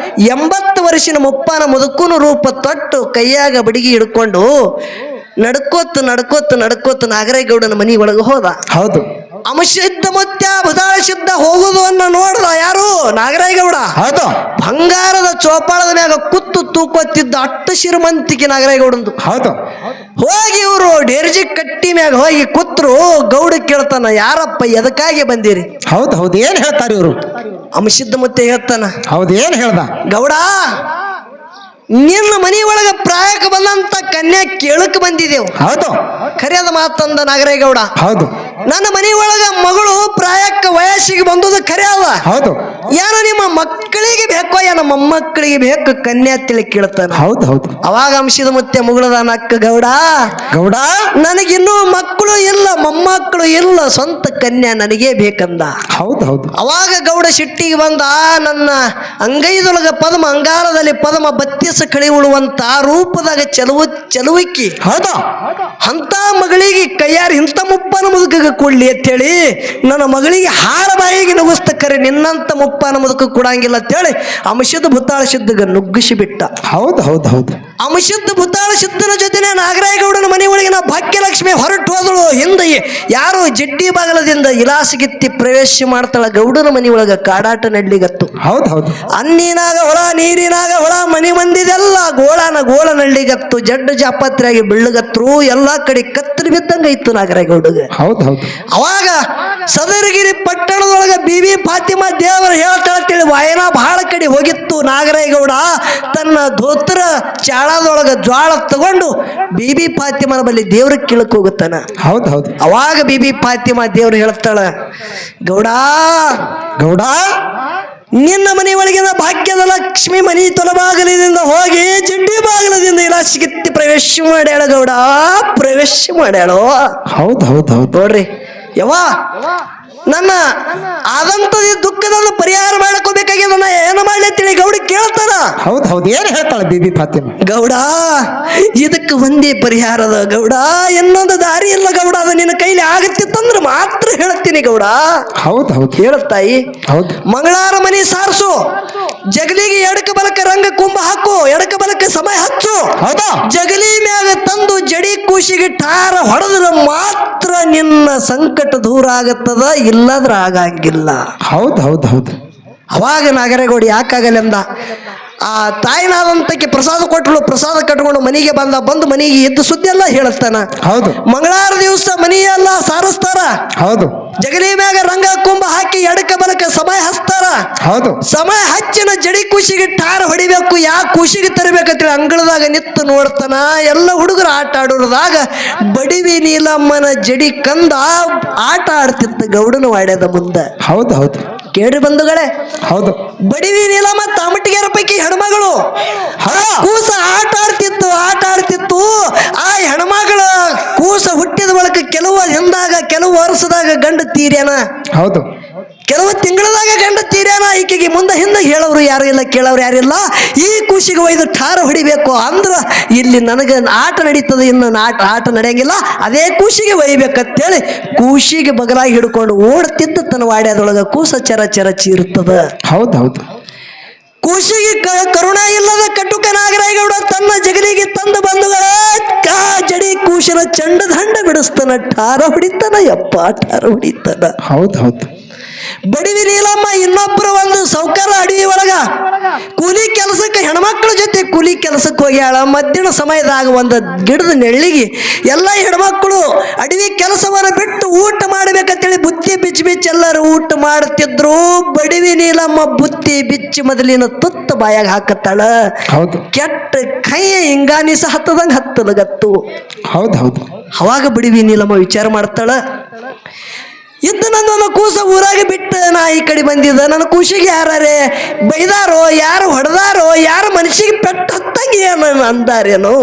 80 ವರ್ಷದ ಮುಪ್ಪಾನ ಮುದುಕುನು ರೂಪ ತೊಟ್ಟು ಕೈಯಾಗ ಬಡಿಗೆ ಹಿಡ್ಕೊಂಡು ನಡ್ಕೋತ ನಾಗರೇಗೌಡನ ಮನಿ ಒಳಗೆ ಹೋದ. ಹೌದು. ಅಂಶದ ಮುತ್ಯ ಭೂತಾಳ ಸಿದ್ಧ ಹೋಗುದು ಅನ್ನ ನೋಡ್ದ ಯಾರು? ನಾಗರೇಗೌಡ. ಹೌದು. ಬಂಗಾರದ ಚೋಪಾಳದ ಮ್ಯಾಗ ಕುತ್ತು ತೂಕೋತಿದ್ದ ಅಟ್ಟು ಶ್ರೀಮಂತಿಕೆ ನಾಗರೇಗೌಡಂದು. ಹೌದು. ಹೋಗಿ ಇವರು ಡೇರ್ಜಿ ಕಟ್ಟಿ ಮ್ಯಾಗ ಹೋಗಿ ಕೂತ್ರು. ಗೌಡ ಕೇಳ್ತಾನ, ಯಾರಪ್ಪ ಎದಕ್ಕಾಗಿ ಬಂದಿರಿ? ಹೌದು ಹೌದು. ಏನ್ ಹೇಳ್ತಾರ ಇವರು? ಅಂಶದ ಮುತ್ತೆ ಹೇಳ್ತಾನ, ಹೌದು. ಏನ್ ಹೇಳ್ದ? ಗೌಡ, ನಿನ್ನ ಮನಿ ಒಳಗ ಪ್ರಾಯಕ್ಕೆ ಬಂದಂತ ಕನ್ಯಾ ಕೇಳಕ್ ಬಂದಿದ್ದೇವು. ಹೌದು. ಖರೆಯದ ಮಾತಂದ ನಾಗರೇಗೌಡ. ಹೌದು. ನನ್ನ ಮನಿ ಒಳಗ ಮಗಳು ಪ್ರಾಯಕ್ಕೆ ವಯಸ್ಸಿಗೆ ಬಂದುದು ಖರೆ ಅವ. ಹೌದು. ಏನೋ ನಿಮ್ಮ ಮಕ್ಕಳಿಗೆ ಬೇಕೋ ಏನೋ ಮೊಮ್ಮಕ್ಕಳಿಗೆ ಬೇಕು ಕನ್ಯಾ ತಿಳಿ ಕೇಳ್ತಾನ. ಹೌದು ಹೌದು. ಅವಾಗ ಅಂಶದ ಮುತ್ತೆ ಮುಗುಳದ ನಕ್ಕ, ಗೌಡ ಗೌಡ, ನನಗಿನ್ನೂ ಮಕ್ಕಳು ಇಲ್ಲ ಮೊಮ್ಮಕ್ಕಳು ಇಲ್ಲ, ಸ್ವಂತ ಕನ್ಯಾ ನನಗೇ ಬೇಕಂದ. ಹೌದು ಹೌದು. ಅವಾಗ ಗೌಡ ಸಿಟ್ಟಿಗೆ ಬಂದ, ನನ್ನ ಅಂಗೈದೊಳಗ ಪದ್ಮ ಅಂಗಾರದಲ್ಲಿ ಪದ್ಮ 32 ಕಳಿ ಉಳುವಂತ ರೂಪದಾಗ ಚಲುವಿಕ್ಕಿ ಹೌದು. ಅಂತ ಮಗಳಿಗೆ ಕೈಯಾರ ಇಂಥ ಮುಪ್ಪನ ಮುದುಕಗೆ ಕೊಡ್ಲಿ ಅಂತೇಳಿ ನನ್ನ ಮಗಳಿಗೆ ಹಾಳ ಬಾಯಿಗೆ ನುಗ್ಗಿಸ್ತ. ಕರೆ ನಿನ್ನಂತ ಮುಪ್ಪನ ಮುದುಕ ಕೊಡಂಗಿಲ್ಲ ಅಂತೇಳಿ ಅಂಶದ ಭೂತಾಳ ಸಿದ್ಧಗ ನುಗ್ಗಿಸಿ ಬಿಟ್ಟ. ಹೌದು ಹೌದು ಹೌದು. ಅಂಶದ ಭೂತಾಳ ಸಿದ್ಧನ ಜೊತೆನೆ ನಾಗರಾಯಗೌಡನ ಮನೆ ಒಳಗಿನ ಭಾಗ್ಯಲಕ್ಷ್ಮಿ ಹೊರಟು ಹೋದಳು. ಹಿಂದೆ ಯಾರು ಜಡ್ಡಿ ಬಾಗಲದಿಂದ ಇಲಾಸಗಿತ್ತಿ ಪ್ರವೇಶ ಮಾಡ್ತಾಳ. ಗೌಡನ ಮನೆ ಒಳಗ ಕಾಡಾಟ ನಡ್ಲಿಗತ್ತು. ಹೌದು ಹೌದು. ಅನ್ನಿನಾಗ ಹೊಳ ನೀರಿನಾಗ ಹೊಳ ಮನಿ ಮಂದಿದೆಲ್ಲ ಗೋಳ ನಳ್ಳಿಗತ್ತು. ಜಡ್ಡು ಜಾಪತ್ರಿಯಾಗಿ ಬೆಳ್ಳಗತ್ರು. ಎಲ್ಲಾ ಕಡೆ ಕತ್ತರಿ ಬಿದ್ದಂಗ ಇತ್ತು ನಾಗರಾಯಗೌಡಗೆ. ಹೌದು ಹೌದು. ಅವಾಗ ಸದರಗಿರಿ ಪಟ್ಟಣದೊಳಗ ಬಿಬಿ ಫಾತಿಮಾ ದೇವರ ಹೇಳ್ತಾಳಂತೇಳಿ ವಾಯನ ಬಹಳ ಕಡೆ ಹೋಗಿತ್ತು. ನಾಗರಾಯಗೌಡ ತನ್ನ ಧೋತ್ರ ಚಾಳದೊಳಗ ಜ್ವಾಳ ತಗೊಂಡು ಬಿಬಿ ಫಾತಿಮನ ಬಳಿ ದೇವ್ರ ಕೀಳಕ್ ಹೋಗುತ್ತಾನ. ಹೌದು ಹೌದು. ಅವಾಗ ಬಿಬಿ ಫಾತಿಮಾ ದೇವ್ರು ಹೇಳ್ತಾಳ, ಗೌಡ ಗೌಡ, ನಿನ್ನ ಮನೆ ಒಳಗಿನ ಭಾಗ್ಯದ ಲಕ್ಷ್ಮಿ ಮನಿ ತೊಲಬಾಗಲದಿಂದ ಹೋಗಿ ಜಡ್ಡಿ ಬಾಗಲದಿಂದ ಇಲಾಸಿಗಿತ್ತಿ ಪ್ರವೇಶ ಮಾಡ್ಯಾಳ. ಗೌಡ ಪ್ರವೇಶ ಮಾಡ್ಯಾಳು. ಹೌದು ಹೌದು ಹೌದು. ನೋಡ್ರಿ ಯವ್ವ, ನನ್ನ ಆದಂತದ ದುಃಖದಲ್ಲಿ ಪರಿಹಾರ ಮಾಡ್ಕೋಬೇಕಾಗಿ ನನ್ನ ಏನು ಮಾಡ್ಲಿ ಅಂತೇಳಿ ಗೌಡ ಕೇಳ್ತಾನ. ಹೌದು ಹೌದು. ಏನ್ ಹೇಳ್ತಾಳ ಬಿಬಿ ಫಾತಿಮಾ? ಗೌಡ, ಇದಕ್ಕೆ ಒಂದೇ ಪರಿಹಾರದ ಗೌಡ, ಇನ್ನೊಂದು ದಾರಿ ಇಲ್ಲ ಗೌಡ. ಅದು ನಿನ್ನ ಕೈಲಿ ಆಗತ್ತಿತ್ತಂದ್ರೆ ಮಾತ್ರ ಹೇಳ್ತೀನಿ ಗೌಡ. ಹೌದು ಹೌದು. ಹೇಳುತ್ತಾಯಿ. ಹೌದು. ಮಂಗಳಾರ ಮನಿ ಸಾರಿಸು, ಜಗಲಿಗೆ ಎಡಕ ಬಲಕ ರಂಗ ಕುಂಭ ಹಾಕು, ಎಡಕ ಬಲಕ ಸಮಯ ಹಚ್ಚು. ಹೌದು. ಜಗಲಿ ಮ್ಯಾಗ ತಂದು ಜಡಿ ಕೂಸಿಗೆ ಠಾರ ಹೊಡೆದ್ರೆ ಮಾತ್ರ ನಿನ್ನ ಸಂಕಟ ದೂರ ಆಗತ್ತದ, ಇಲ್ಲದ್ರ ಆಗಂಗಿಲ್ಲ. ಹೌದು ಹೌದು ಹೌದು. ಅವಾಗ ನಾಗರೇಗೌಡ ಯಾಕಾಗಲ್ಲ ಅಂದ. ಆ ತಾಯಿನಾದಂತಕ್ಕೆ ಪ್ರಸಾದ ಕೊಟ್ಟಳು. ಪ್ರಸಾದ ಕಟ್ಕೊಂಡು ಮನೆಗೆ ಬಂದು ಮನೆಗೆ ಎದ್ದು ಸುದ್ದಿ ಎಲ್ಲ ಹೇಳುತ್ತಾನ. ಹೌದು. ಮಂಗಳಾರ ದಿವಸ ಮನೆಯೆಲ್ಲ ಸಾರಿಸ್ತಾರ. ಹೌದು. ಜಗಲಿ ಮ್ಯಾಗ ರಂಗ ಕುಂಭ ಹಾಕಿ ಎಡಕ ಬಲಕ ಸಮಯ ಹಚ್ತಾರ. ಹೌದು. ಸಮಯ ಹಚ್ಚಿನ ಜಡಿ ಕೂಸಿಗೆ ಠಾರ ಹೊಡಿಬೇಕು. ಯಾ ಕೂಸಿಗೆ ತರಬೇಕಂತೇಳಿ ಅಂಗಳದಾಗ ನಿತ್ತು ನೋಡ್ತಾನ. ಎಲ್ಲ ಹುಡುಗರು ಆಟ ಆಡೋದಾಗ ಬಡಿವಿ ನೀಲಮ್ಮನ ಜಡಿ ಕಂದ ಆಟ ಆಡ್ತಿತ್ತ ಗೌಡನ ವಾಡ್ಯದ ಮುಂದೆ. ಹೌದು ಹೌದು. ಕೇಳಿ ಬಂಧುಗಳೇ, ಹೌದು. ಬಡಿವಿ ನೀಲಮ್ಮ ತಾಮಟಿಗೆರ ಪೈಕಿ ಹೆಣ್ಮಗಳು. ಕೂಸ ಆಟ ಆಡ್ತಿತ್ತು. ಆ ಹೆಣ್ಮಗಳ ಕೂಸ ಹುಟ್ಟಿದ ಬಳಿಕ ಕೆಲವು ಹಿಂದಾಗ ಕೆಲವು ವರ್ಷದಾಗ ಗಂಡ ತೀರ್ಯಾನ. ಹೌದು. ಕೆಲವು ತಿಂಗಳದಾಗ ಗಂಡ ತೀರ್ಯಾನ. ಈಕೆಗೆ ಮುಂದೆ ಹಿಂದೆ ಹೇಳೋರು ಯಾರು ಇಲ್ಲ, ಕೇಳೋರು ಯಾರಿಲ್ಲ. ಈ ಕೂಸಿಗೆ ಒಯ್ದು ಠಾರ ಹೊಡಿಬೇಕು ಅಂದ್ರ ಇಲ್ಲಿ ನನಗೆ ಆಟ ನಡೀತದೆ, ಇನ್ನು ಆಟ ನಡೆಯಂಗಿಲ್ಲ. ಅದೇ ಕೂಸಿಗೆ ಒಯ್ಬೇಕಂತೇಳಿ ಕೂಸಿಗೆ ಬಗಲಾಗಿ ಹಿಡ್ಕೊಂಡು ಓಡ್ತಿದ್ದ ತನ್ನ ವಾಡ್ಯದೊಳಗ ಕೂಸ ಚರ ಚೀರುತ್ತದ. ಹೌದು ಹೌದು. ಕೂಸಿಗೆ ಕರುಣ ಇಲ್ಲದ ಕಟುಕ ನಾಗರಾಯಗೌಡ ತನ್ನ ಜಗಲಿಗೆ ತಂದು ಬಂಧುಗಳ ಜಡಿ ಕೂಸಿನ ಚಂಡ ದಂಡ ಬಿಡಿಸ್ತಾನ. ಠಾರ ಹೊಡಿತಾನ. ಠಾರ ಹೊಡಿತಾನ. ಹೌದು ಹೌದು. ಬಡಿವಿ ನೀಲಮ್ಮ ಇನ್ನೊಬ್ಬರು ಒಂದು ಸೌಕರ್ಯ ಅಡವಿ ಒಳಗ ಕೂಲಿ ಕೆಲಸಕ್ಕೆ ಹೆಣ್ಮಕ್ಳ ಜೊತೆ ಕೂಲಿ ಕೆಲಸಕ್ಕೆ ಹೋಗ್ಯಾಳ. ಮಧ್ಯಾಹ್ನ ಸಮಯದಾಗ ಒಂದು ಗಿಡದ ನೆಳ್ಳಿಗೆ ಎಲ್ಲ ಹೆಣ್ಮಕ್ಳು ಅಡವಿ ಕೆಲಸವನ್ನು ಬಿಟ್ಟು ಊಟ ಮಾಡ್ಬೇಕಂತೇಳಿ ಬುತ್ತಿ ಬಿಚ್ಚಿ ಎಲ್ಲರೂ ಊಟ ಮಾಡ್ತಿದ್ರು. ಬಡಿವಿ ನೀಲಮ್ಮ ಬುತ್ತಿ ಬಿಚ್ಚಿ ಮೊದಲಿನ ತುತ್ತ ಬಾಯಾಗ ಹಾಕತ್ತಾಳ. ಹೌದು. ಕೆಟ್ಟ ಕೈಯ ಹಿಂಗಾನಿಸ ಹತ್ತಲಗತ್ತು. ಹೌದು ಹೌದು. ಅವಾಗ ಬಡಿವಿ ನೀಲಮ್ಮ ವಿಚಾರ ಮಾಡ್ತಾಳ, ಇದ್ದ ನನ್ನ ಕೂಸ ಊರಾಗ ಬಿಟ್ಟು ನಾ ಈ ಕಡೆ ಬಂದಿದ್ದ. ನನ್ನ ಕೂಸಿಗೆ ಯಾರೇ ಬೈದಾರೋ, ಯಾರು ಹೊಡೆದಾರೋ, ಯಾರು ಮನಸ್ಸಿಗೆ ಪೆಟ್ಟು ಹತ್ತಂಗೆ ಏನು ಅಂದಾರೇನು?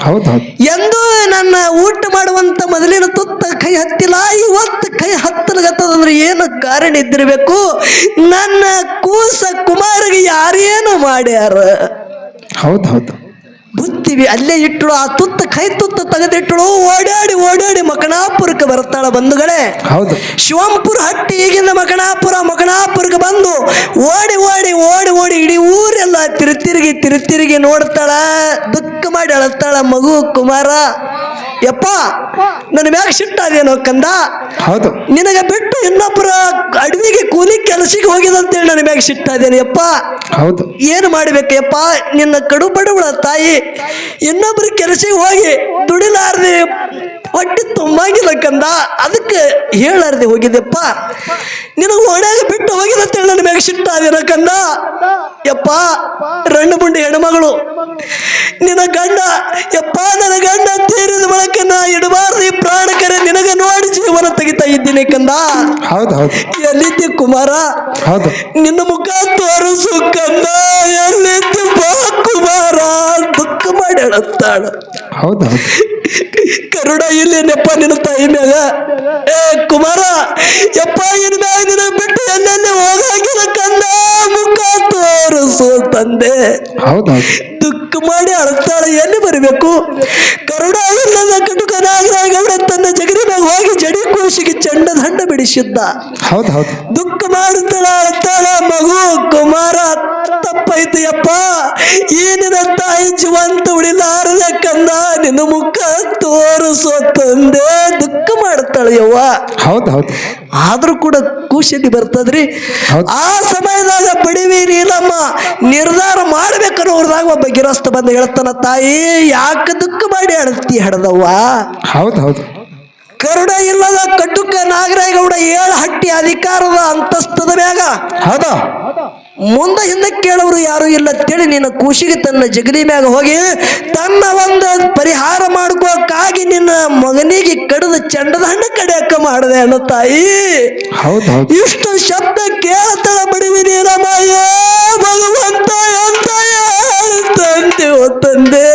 ಹೌದೌದು. ಎಂದು ನನ್ನ ಊಟ ಮಾಡುವಂತ ಮೊದಲಿನ ತುತ್ತ ಕೈ ಹತ್ತಿಲ್ಲ, ಇವತ್ತು ಕೈ ಹತ್ತಲಗತ್ತದಂದ್ರೆ ಏನು ಕಾರಣ ಇದ್ದಿರಬೇಕು? ನನ್ನ ಕೂಸ ಕುಮಾರಿಗೆ ಯಾರೇನು ಮಾಡ್ಯಾರ? ಹೌದೌದು. ಬುತ್ತಿವಿ ಅಲ್ಲೇ ಇಟ್ಟಳು, ಆ ತುತ್ತ ಕೈ ತುತ್ತ ತೆಗೆದಿಟ್ಟಳು. ಓಡಾಡಿ ಓಡಾಡಿ ಮಕಣಾಪುರಕ್ಕೆ ಬರ್ತಾಳ ಬಂಧುಗಳೇ. ಹೌದು. ಶಿವಂಪುರ ಹಟ್ಟಿ ಈಗಿಂದ ಮಕಣಾಪುರಕ್ಕೆ ಬಂದು ಓಡಿ ಓಡಿ ಓಡಿ ಓಡಿ ಇಡೀ ಊರೆಲ್ಲ ತಿರುತಿರುಗಿ ನೋಡ್ತಾಳ. ದುಃಖ ಮಾಡಿ ಅಳತಾಳ. ಮಗು ಕುಮಾರ, ಯಪ್ಪ ನನ್ನ ಮ್ಯಾಗ ಸಿಟ್ಟಾದೇನೋ ಕಂದ. ಹೌದು. ನಿನಗ ಬಿಟ್ಟು ಇನ್ನೊಬ್ಬರ ಅಡವಿಗೆ ಕೂಲಿ ಕೆಲಸಕ್ಕೆ ಹೋಗಿದಂತೇಳಿ ನನ್ನ ಮ್ಯಾಗ ಸಿಟ್ಟಾದೇನೆ ಯಪ್ಪ. ಹೌದು. ಏನು ಮಾಡ್ಬೇಕು ಯಪ್ಪ? ನಿನ್ನ ಕಡು ಬಡವಳ ತಾಯಿ ಇನ್ನೊಬ್ಬರ ಕೆಲಸಕ್ಕೆ ಹೋಗಿ ದುಡಿಲಾರ್ದೆ ಹೊಟ್ಟೆ ತುಂಬಂಗಿಲ್ಲ ಕಂದ, ಅದಕ್ಕೆ ಹೇಳಾರ್ದೆ ಹೋಗಿದ್ದೆಪ್ಪ. ನಿನಗೆ ಓಡ್ಯಾಗ ಬಿಟ್ಟು ಹೋಗಿದಂತೇಳಿ ನನ್ನ ಮ್ಯಾಗ ಸಿಟ್ಟಾದೇನ ಕಂದ. ಯಪ್ಪ ರಂಡು ಮುಂಡಿ ಹೆಣ್ಮಗಳು ನಿನ್ನ ಗಂಡ, ಯಪ್ಪ ನನ್ನ ಗಂಡ ತೀರಿದ ಬಳಕ ನಾ ಇಡಬಾರ್ದು ಈ ಪ್ರಾಣಕರ ನಿನಗ ನೋಡಿ ಜೀವನ ತೆಗಿತಾ ಇದ್ದೀನಿ ಕಂದ. ಹೌದು ಹೌದು. ಎಲ್ಲಿದ್ದೆ ಕುಮಾರ? ಹೌದು. ನಿನ್ನ ಮುಖ ತೋರಿಸು ಕಂದ, ಎಲ್ಲಿದ್ದೆ ಬಾ ಕುಮಾರ. ದುಃಖ ಮಾಡಿ ಅಳತ್ತಾಳ. ಹೌದು ಹೌದು. ಕರುಡ ಇಲ್ಲೇನಪ್ಪ ನಿನ್ನ ತಾಯಿ ಮ್ಯಾಗ? ಏ ಕುಮಾರ, ಯಪ್ಪ ಇನ್ ಮ್ಯಾಗ ನಿನ್ನ ಬಿಟ್ಟು ಎಲ್ಲೆಲ್ಲಿ ಹೋಗಾಗಿಲ್ಲ ಕಂದ, ಮುಖ ತೋರಿಸು ತಂದೆ. ಹೌದೌದು. ದುಃಖ ಮಾಡಿ ಅಳ್ತಾಳ. ಎಲ್ಲಿ ಬರಬೇಕು? ಕರುಡ ಇಲ್ಲದ ಕಟುಕ ನಾಗರಾಗೌಡ ತನ್ನ ಜಗರಿ ಮ್ಯಾಗ ಹೋಗಿ ಜಡಿ ಕೋಶಿಗೆ ಚಂಡದ ಹಣ್ಣ ಬಿಡಿಸಿದ್ದ. ಹೌದು ಹೌದು. ದುಃಖ ಮಾಡುತ್ತಾಳ ಅಳ್ತಾಳ. ಮಗು ಕುಮಾರ, ತಪ್ಪೈತೆ ಯಪ್ಪ, ಈ ನಿನ್ನ ತಾಯಿ ಜೀವಂತ ಉಳಿಲಾರದ ಕಂದ, ನಿನ್ನ ಮುಖ ತೋರಿಸೋ ತಂದೆ. ದುಃಖ ಮಾಡ್ತಾಳೆ ಯವ್ವ. ಹೌದು ಹೌದು. ಆದ್ರೂ ಕೂಡ ಕೂಶಲಿ ಬರ್ತದ್ರಿ. ಆ ಸಮಯದಾಗ ಬಡಿವಿ ನೀಲಮ್ಮ ನಿರ್ಧಾರ ಮಾಡ್ಬೇಕನ್ನೋರ್ದಾಗ ಒಬ್ಬ ಗಿರಸ್ತ ಬಂದು ಹೇಳ್ತಾನ, ತಾಯಿ ಯಾಕೆ ದುಃಖ ಮಾಡಿ ಅಳತಿ ಹಡದವ್ವ? ಹೌದು ಹೌದು. ಕರುಡ ಇಲ್ಲದ ಕಟುಕ ನಾಗರಾಗೌಡ 7 ಹಟ್ಟಿ ಅಧಿಕಾರದ ಅಂತಸ್ತದ ಮ್ಯಾಗ ಹೌದಾ ಮುಂದೆ ಹಿಂದೆ ಕೇಳೋರು ಯಾರು ಇಲ್ಲ ಅಂತೇಳಿ ನಿನ್ನ ಕೂಸಿಗೆ ತನ್ನ ಜಗಲಿ ಮ್ಯಾಗ ಹೋಗಿ ತನ್ನ ಒಂದು ಪರಿಹಾರ ಮಾಡ್ಕೋಕ್ಕಾಗಿ ನಿನ್ನ ಮಗನಿಗೆ ಕಡಿದ ಚಂಡದ ಹಣ್ಣು ಕಡಿಯಕ್ಕ ಮಾಡಿದೆ ಅಣ್ಣ ತಾಯಿ. ಹೌದು. ಇಷ್ಟು ಶಬ್ದ ಕೇಳ್ತಾಳ ಬಡಿವಿ ನೀಲಮ್ಮಯ್ಯ. ಭಗವಂತ ಅಂತ ತಂದೆ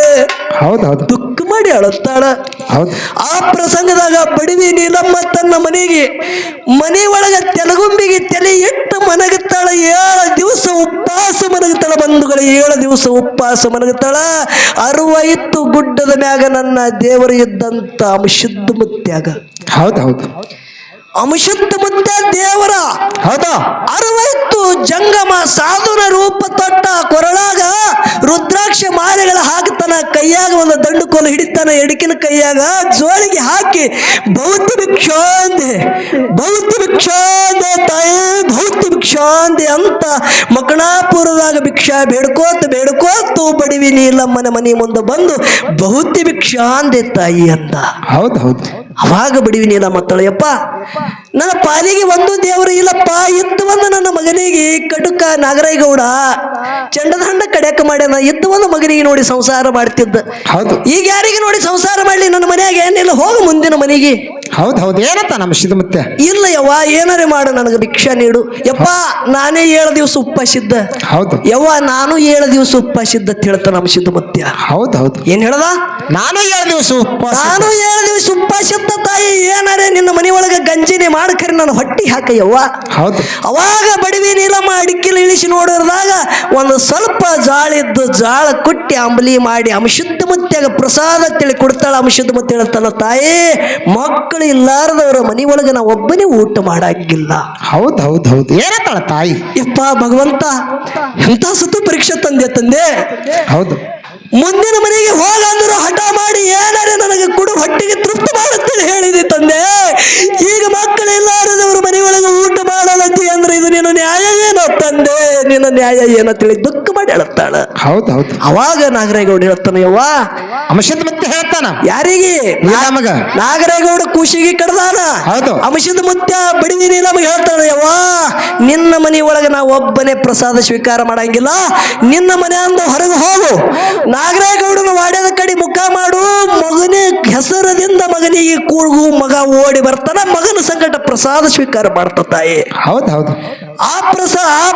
ಹೌದೌದು. ದುಃಖ ಮಾಡಿ ಅಳುತ್ತಾಳ. ಹೌದು. ಆ ಪ್ರಸಂಗದಾಗ ಬಡಿವಿ ನೀಲಮ್ಮ ತನ್ನ ಮನೆ ಒಳಗ ತೆಲಗುಂಬಿಗೆ ತಲೆ ಇಟ್ಟು ಮನಗುತ್ತಾಳ. 7 ದಿವಸ ಉಪವಾಸ ಮನಗುತ್ತಾಳ ಬಂಧುಗಳು. 7 ದಿವಸ ಉಪವಾಸ ಮನಗುತ್ತಾಳ. 60 ಗುಡ್ಡದ ಮ್ಯಾಗ ನನ್ನ ದೇವರು ಇದ್ದಂತ ಅಂಶುದ್ಧ ಮುತ್ಯಾಗ. ಹೌದೌದು. ಅಂಶುದ್ಧ ಮುತ್ಯ ದೇವರ. ಹೌದಾ. 60 ಜಂಗಮ ಸಾಧುನ ರೂಪ ತೊಟ್ಟ. ಕೊರಳಾಗ ರುದ್ರಾಕ್ಷ ಮಾಲೆಗಳ ಹಾಕ್ತಾನ. ಕೈಯಾಗ ಒಂದು ದಂಡು ಕೋಲು ಹಿಡಿತಾನ. ಎಡಕಿನ ಕೈಯಾಗ ಜೋಳಿಗೆ ಹಾಕಿ ಭೌತಿ ಭಿಕ್ಷಾಂದೆ ತಾಯಿ ಭೌತಿ ಭಿಕ್ಷಾಂದೆ ಅಂತ ಮಕಣಾಪುರದಾಗ ಭಿಕ್ಷಾ ಬೇಡ್ಕೋತು ಬಡಿವಿ ನೀಲಮ್ಮನ ಮನೆ ಮುಂದೆ ಬಂದು ಭೌತಿ ಭಿಕ್ಷಾಂದೆ ತಾಯಿ ಅಂದ. ಹೌದೌದು. ಅವಾಗ ಬಡಿವಿ ನೀಲಮ್ಮ ತಳೆಯಪ್ಪ, ನನ್ನ ಪಾಲಿಗೆ ಒಂದು ದೇವರು ಇಲ್ಲಪ್ಪ. ಇತ್ತು ಒಂದು ನನ್ನ ಮಗನಿಗೆ ಕಟುಕ ನಾಗರಾಯಗೌಡ ಚಂಡದ ಹಣ್ಣ ಕಡ್ಯಾಕ ಮಾಡ್ಯಾನ. ಇತ್ತು ಒಂದು ಮಗನಿಗೆ ನೋಡಿ ಸಂಸಾರ ಮಾಡ್ತಿದ್ದ. ಈಗ ಯಾರಿಗೆ ನೋಡಿ ಸಂಸಾರ ಮಾಡ್ಲಿ? ನನ್ನ ಮನೆಯಾಗ ಏನಿಲ್ಲ, ಹೋಗು ಮುಂದಿನ ಮನೆಗೆ. ಹೌದೌದು. ಏನಂತ ನಮ್ಮ ಸಿದ್ಧಮುತ್ಯ? ಇಲ್ಲ ಯವ್ವ, ಏನಾರೇ ಮಾಡು, ನನಗೆ ಭಿಕ್ಷಾ ನೀಡು. ಯಪ್ಪ ನಾನೇ 7 ದಿವಸ ಉಪವಾಸಿದ್ದ. ಹೌದು ಯವ್ವ ನಾನು 7 ದಿವಸ ಉಪವಾಸಿದ್ದ ಅಂತ ಹೇಳ್ತಾನ ನಮ್ಮ ಸಿದ್ಧಮುತ್ಯ. ಹೌದೌದು. ಏನ್ ಹೇಳ್ದ? ನಾನು 7 ದಿವಸ ಉಪವಾಸ. ನಾನು 7 ದಿವಸ ಉಪವಾಸಿದ್ದ ತಾಯಿ. ಏನಾರೇ ನಿನ್ನ ಮನೆ ಒಳಗೆ ಗಂಜಿನಿ ಮಾಡ್ಕರಿ ನಾನು ಹೊಟ್ಟಿ ಹಾಕಯ್ಯವ್ವ. ಹೌದು. ಅವಾಗ ಬಡಿವಿ ನೀಲಮ್ಮ ಅಡಿಕೆಲಿ ಇಳಿಸಿ ನೋಡಿದಾಗ ಒಂದು ಸ್ವಲ್ಪ ಜಾಳಿದ್ದು ಜಾಳ ಕುಟ್ಟಿ ಅಂಬಲಿ ಮಾಡಿ ಅಂಶುದ್ಧ ಮುತ್ಯಾಗ ಪ್ರಸಾದ ತಿಳಿ ಕೊಡ್ತಾಳ. ಅಂಶುದ್ಧ ಮುತ್ಯ ಹೇಳ್ತಾನ, ತಾಯಿ ಮಕ್ಕಳು ಇಲ್ಲಾರದವ್ರ ಮನೆ ಒಳಗೆ ನಾ ಒಬ್ಬನೇ ಊಟ ಮಾಡಂಗಿಲ್ಲ. ಹೌದೌದೌದು. ಏನಂತಾಳ ತಾಯಿ? ಯಪ್ಪ ಭಗವಂತ, ಎಂತ ಸತ್ತು ಪರೀಕ್ಷೆ ತಂದೆ. ಹೌದು. ಮುಂದಿನ ಮನೆಗೆ ಹೋಗಂದ್ರು ಹಠ ಮಾಡಿ ಏನಾರೆ ನನಗೆ ಕೊಡು, ಹೊಟ್ಟಿಗೆ ತೃಪ್ತಿ ಮಾಡುತ್ತೇನೆ ಹೇಳಿದೆ ತಂದೆ. ಈಗ ಮಕ್ಕಳೆಲ್ಲಾರದವ್ರ ಮನೆ ಒಳಗೆ ಊಟ ಮಾಡಲತ್ತಿ ಅಂದ್ರೆ ಇದು ನಿನ್ನ ನ್ಯಾಯ ಏನೋ ತಂದೆ? ನಿನ್ನ ನ್ಯಾಯ ಏನೋ ತಿಳಿ ದುಃಖ ಮಾಡಿ ಹೇಳುತ್ತಾಳ. ಹೌದೌದು. ಅವಾಗ ನಾಗರಾಯಗೌಡ ಹೇಳ್ತಾನ, ಯವ್ವ ಅಂಶದ ಮುತ್ಯ ಹೇಳ್ತಾನ. ಯಾರಿಗೆ? ನಮಗ. ನಾಗರಾಯಗೌಡ ಕೂಸಿಗೆ ಕಡ್ದಾನ. ಹೌದು. ಅಂಶದ ಮುತ್ಯ ಬಡಿವಿ ನೀಲಮಗೆ ಹೇಳ್ತಾನ, ಯವ್ವ ನಿನ್ನ ಮನೆ ಒಳಗೆ ನಾವು ಒಬ್ಬನೇ ಪ್ರಸಾದ ಸ್ವೀಕಾರ ಮಾಡಂಗಿಲ್ಲ. ನಿನ್ನ ಮನೆ ಅಂದ ಹೊರಗೆ ಹೋಗು. ನಾಗರಾಯಗೌಡನ ವಾಡ್ಯದ ಕಡೆ ಮುಖ ಮಾಡು. ಮಗನೇ ಹೆಸರದಿಂದ ಮಗನಿಗೆ ಕೂಗು ಮಗ ಓಡಿ ಬರ್ತಾನ, ಮಗನ ಸಂಕಟ ಪ್ರಸಾದ ಸ್ವೀಕಾರ ಮಾಡ್ತ ತಾಯಿ. ಹೌದು ಹೌದು ಆ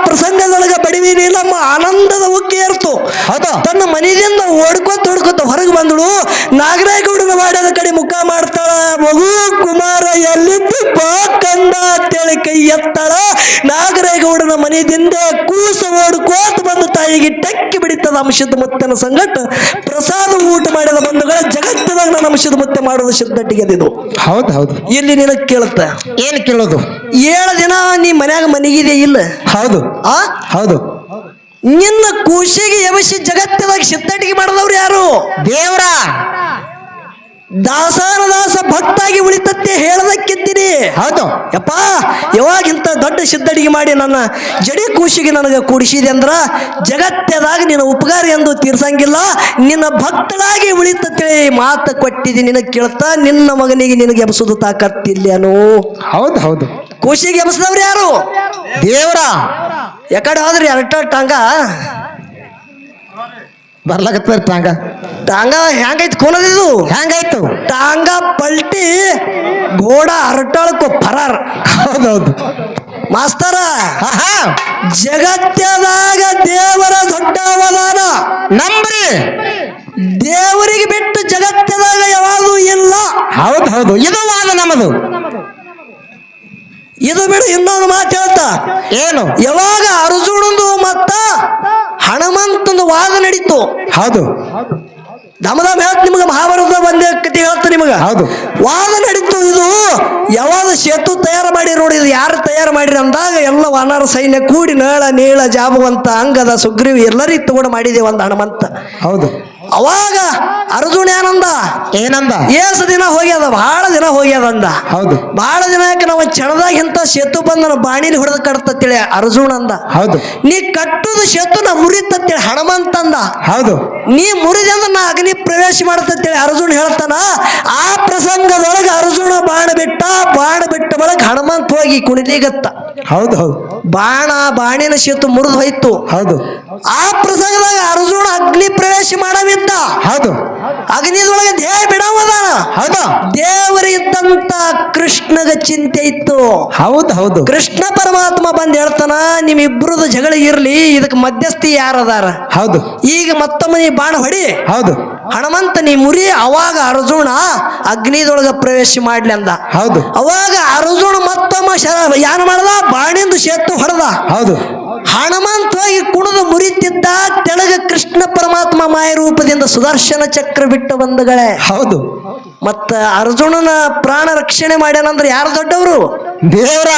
ಪ್ರಸಂಗದೊಳಗ ಬಡವಿ ನೀಲಮ್ಮ ಆನಂದದ ಉಕ್ಕಿ ಏರ್ತು. ಹೌದು ತನ್ನ ಮನೆಯಿಂದ ಓಡ್ಕೊತ ಹೊರಗೆ ಬಂದಳು. ನಾಗರಾಯಗೌಡನ ವಾಡದ ಕಡೆ ಮುಖ ಮಾಡ್ತಾಳ. ಮಗು ಕುಮಾರ ಎಲ್ಲಿದ್ದಪ್ಪ ಕಂದ ಅಂತೇಳಿ ಕೈ ಎತ್ತಾಳ. ನಾಗರಾಯಗೌಡನ ಮನೆಯಿಂದ ಕೂಸ ಓಡ್ಕೋತ ಬಂದು ತಾಯಿಗೆ ಟಕ್ಕಿ ಬಿಡಿತದ. ಅಂಶದ ಮುತ್ತನ ಸಂಗಟ ಪ್ರಸಾದ ಊಟ ಮಾಡಿದ ಬಂಧುಗಳ ಜಗತ್ತಿನಾಗ ನಾನು ಅಂಶದ ಮುತ್ತೆ ಮಾಡೋದು ಸಿದ್ಧಟ್ಟಿಗೆದಿದು. ಹೌದು ಹೌದು ಇಲ್ಲಿ ನಿನಗೆ ಕೇಳುತ್ತ ಏನು ಕೇಳೋದು? 7 ದಿನ ನೀ ಮನ್ಯಾಗ ಮನೆಗಿದೆ ಇಲ್ಲ? ಹೌದು ಆ ಹೌದು ನಿನ್ನ ಕೂಸಿಗೆ ಎಬಸಿ ಜಗತ್ತಿನಾಗ ಸಿದ್ಧಟ್ಟಿಗೆ ಮಾಡಿದವ್ರು ಯಾರು? ದೇವ್ರ. ದಾಸಾನದಾಸ ಭಕ್ತಾಗಿ ಉಳಿತತ್ತೆ ಹೇಳದಕ್ಕಿದ್ದೀನಿ. ಹೌದು ಯಪ್ಪ, ಯಾವಾಗಿಂತ ದೊಡ್ಡ ಸಿದ್ಧಡಿಗೆ ಮಾಡಿ ನನ್ನ ಜಡಿ ಕೂಸಿಗೆ ನನಗೆ ಕೂಡಿಸಿದೆ ಅಂದ್ರ ಜಗತ್ತದಾಗ ನಿನ್ನ ಉಪಕಾರ ಎಂದು ತೀರ್ಸಂಗಿಲ್ಲ. ನಿನ್ನ ಭಕ್ತಳಾಗಿ ಉಳಿತತ್ತೆ ಮಾತು ಕೊಟ್ಟಿದ್ದೀನಿ. ನಿನಗೆ ಕೇಳ್ತಾ ನಿನ್ನ ಮಗನಿಗೆ ನಿನಗೆ ಎಬ್ಸೋದು ತಾಕತ್ತಿಲ್ಲೇನು? ಹೌದು ಹೌದು ಕೂಸಿಗೆ ಎಬ್ಸಿದವ್ರು ಯಾರು? ದೇವ್ರ. ಯಾಕಡೆ ಹೋದ್ರಿ ಅರಟಾಂಗ ಬರ್ಲಾಕತ್ತ ಟಾಂಗ ಹೆಂಗೈತಿ ಕೋನದಿದು? ಹೆಂಗಾಯ್ತು? ಟಾಂಗ ಪಲ್ಟಿ ಗೋಡ ಅರಟಾಳಕ್ಕೂ ಫರಾರ್. ಹೌದೌದು ಮಾಸ್ತರ, ಆಹಾ ಜಗತ್ತದಾಗ ದೇವರ ದೊಡ್ಡ ಅವದಾನ ನಂಬ್ರಿ. ದೇವರಿಗೆ ಬಿಟ್ಟು ಜಗತ್ತದಾಗ ಯಾವಾಗೂ ಇಲ್ಲ. ಹೌದು ಹೌದು ಇದು ವಾದ ನಮ್ಮದು. ಇದು ಬಿಡು ಇನ್ನೊಂದು ಮಾತು ಹೇಳ್ತಾ. ಏನು? ಯಾವಾಗ ಅರ್ಜುನಂದು ಮತ್ತ ಹನುಮಂತಂದು ವಾದ ನಡೀತು. ಹೌದು ದಮದಮ ಹೇಳ್ತ ನಿಮ್ಗೆ ಮಹಾಭಾರತ ಒಂದೇ ಕತೆ ಹೇಳ್ತ ನಿಮಗ. ಹೌದು ವಾದ ನಡೀತು. ಇದು ಯಾವಾಗ ಸೇತು ತಯಾರು ಮಾಡಿ ನೋಡಿ, ಇದು ಯಾರು ತಯಾರು ಮಾಡಿರಿ ಅಂದಾಗ ಎಲ್ಲ ವಾನರ ಸೈನ್ಯ ಕೂಡಿ ನಳ ನೀಳ ಜಾಬುವಂತ ಅಂಗದ ಸುಗ್ರೀವಿ ಎಲ್ಲರಿಗೂ ತಗೊಂಡು ಮಾಡಿದೆ ಒಂದು ಹನುಮಂತ. ಹೌದು ಅವಾಗ ಅರ್ಜುನ ಏನಂದ? ಏನಂದ? ಏಸು ದಿನ ಹೋಗ್ಯದ, ಬಹಳ ದಿನ ಹೋಗ್ಯದ ಅಂದ. ಹೌದು ಬಹಳ ದಿನ ಯಾಕೆ ನಾವು ಚಣದಾಗ ಇಂಥ ಸೇತು ಬಂದ ಬಾಣಿಲಿ ಹೊಡೆದ ಕಟ್ತೇಳಿ ಅರ್ಜುನ ಅಂದ. ಹೌದು ನೀ ಕಟ್ಟುದು ಸೇತು ನಾ ಮುರಿತೇಳಿ ಹನುಮಂತ ಅಂದ. ಹೌದು ನೀ ಮುರಿದ ಅಂದ್ರೆ ನಾ ಅಗ್ನಿ ಪ್ರವೇಶ ಮಾಡತೇಳಿ ಅರ್ಜುನ ಹೇಳ್ತಾನ. ಆ ಪ್ರಸಂಗದೊಳಗೆ ಅರ್ಜುನ ಬಾಣ ಬಿಟ್ಟ ಬಳಗ ಹನುಮಂತ ಹೋಗಿ ಕುಣಿಲಿಗತ್ತ. ಹೌದು ಹೌದು ಬಾಣಿನ ಸೇತು ಮುರಿದು ಹೋಯ್ತು. ಹೌದು ಆ ಪ್ರಸಂಗದಾಗ ಅರ್ಜುನ ಅಗ್ನಿ ಪ್ರವೇಶ ಮಾಡವಿದ್ದ. ಹೌದು ಅಗ್ನಿದೊಳಗೆ ದೇಹ ಬಿಡವದಾನ. ಹೌದು ದೇವರಿದ್ದಂತ ಕೃಷ್ಣಗ ಚಿಂತೆ ಇತ್ತು. ಹೌದು ಹೌದು ಕೃಷ್ಣ ಪರಮಾತ್ಮ ಬಂದ್ ಹೇಳ್ತಾನ, ನಿಮ್ಮಿಬ್ರದ್ದು ಜಗಳ ಇರ್ಲಿ, ಇದಕ್ಕೆ ಮಧ್ಯಸ್ಥಿ ಯಾರದಾರ? ಹೌದು ಈಗ ಮತ್ತೊಮ್ಮೆ ನೀ ಬಾಣ ಹೊಡಿ, ಹೌದು ಹನುಮಂತ ನೀ ಮುರಿ. ಅವಾಗ ಅರ್ಜುನ ಅಗ್ನಿದೊಳಗ ಪ್ರವೇಶ ಮಾಡ್ಲಿ ಅಂದ. ಹೌದು ಅವಾಗ ಅರ್ಜುನ ಮತ್ತೊಮ್ಮ ಯಾನ ಮಾಡದ, ಬಾಣಿಂದ ಸೇತು ಹೊಡೆದ. ಹೌದು ಹನುಮಂತ ಹೋಗಿ ಕುಣಿದು ಮುರಿತಿದ್ದ. ತೆಳಗ ಕೃಷ್ಣ ಪರಮಾತ್ಮ ಮಾಯ ರೂಪದಿಂದ ಸುದರ್ಶನ ಚಕ್ರ ಬಿಟ್ಟು ಬಂದಗಳೇ. ಹೌದು ಮತ್ತ ಅರ್ಜುನನ ಪ್ರಾಣ ರಕ್ಷಣೆ ಮಾಡ್ಯಾನಂದ್ರೆ ಯಾರು ದೊಡ್ಡವರು? ದೇವ್ರ.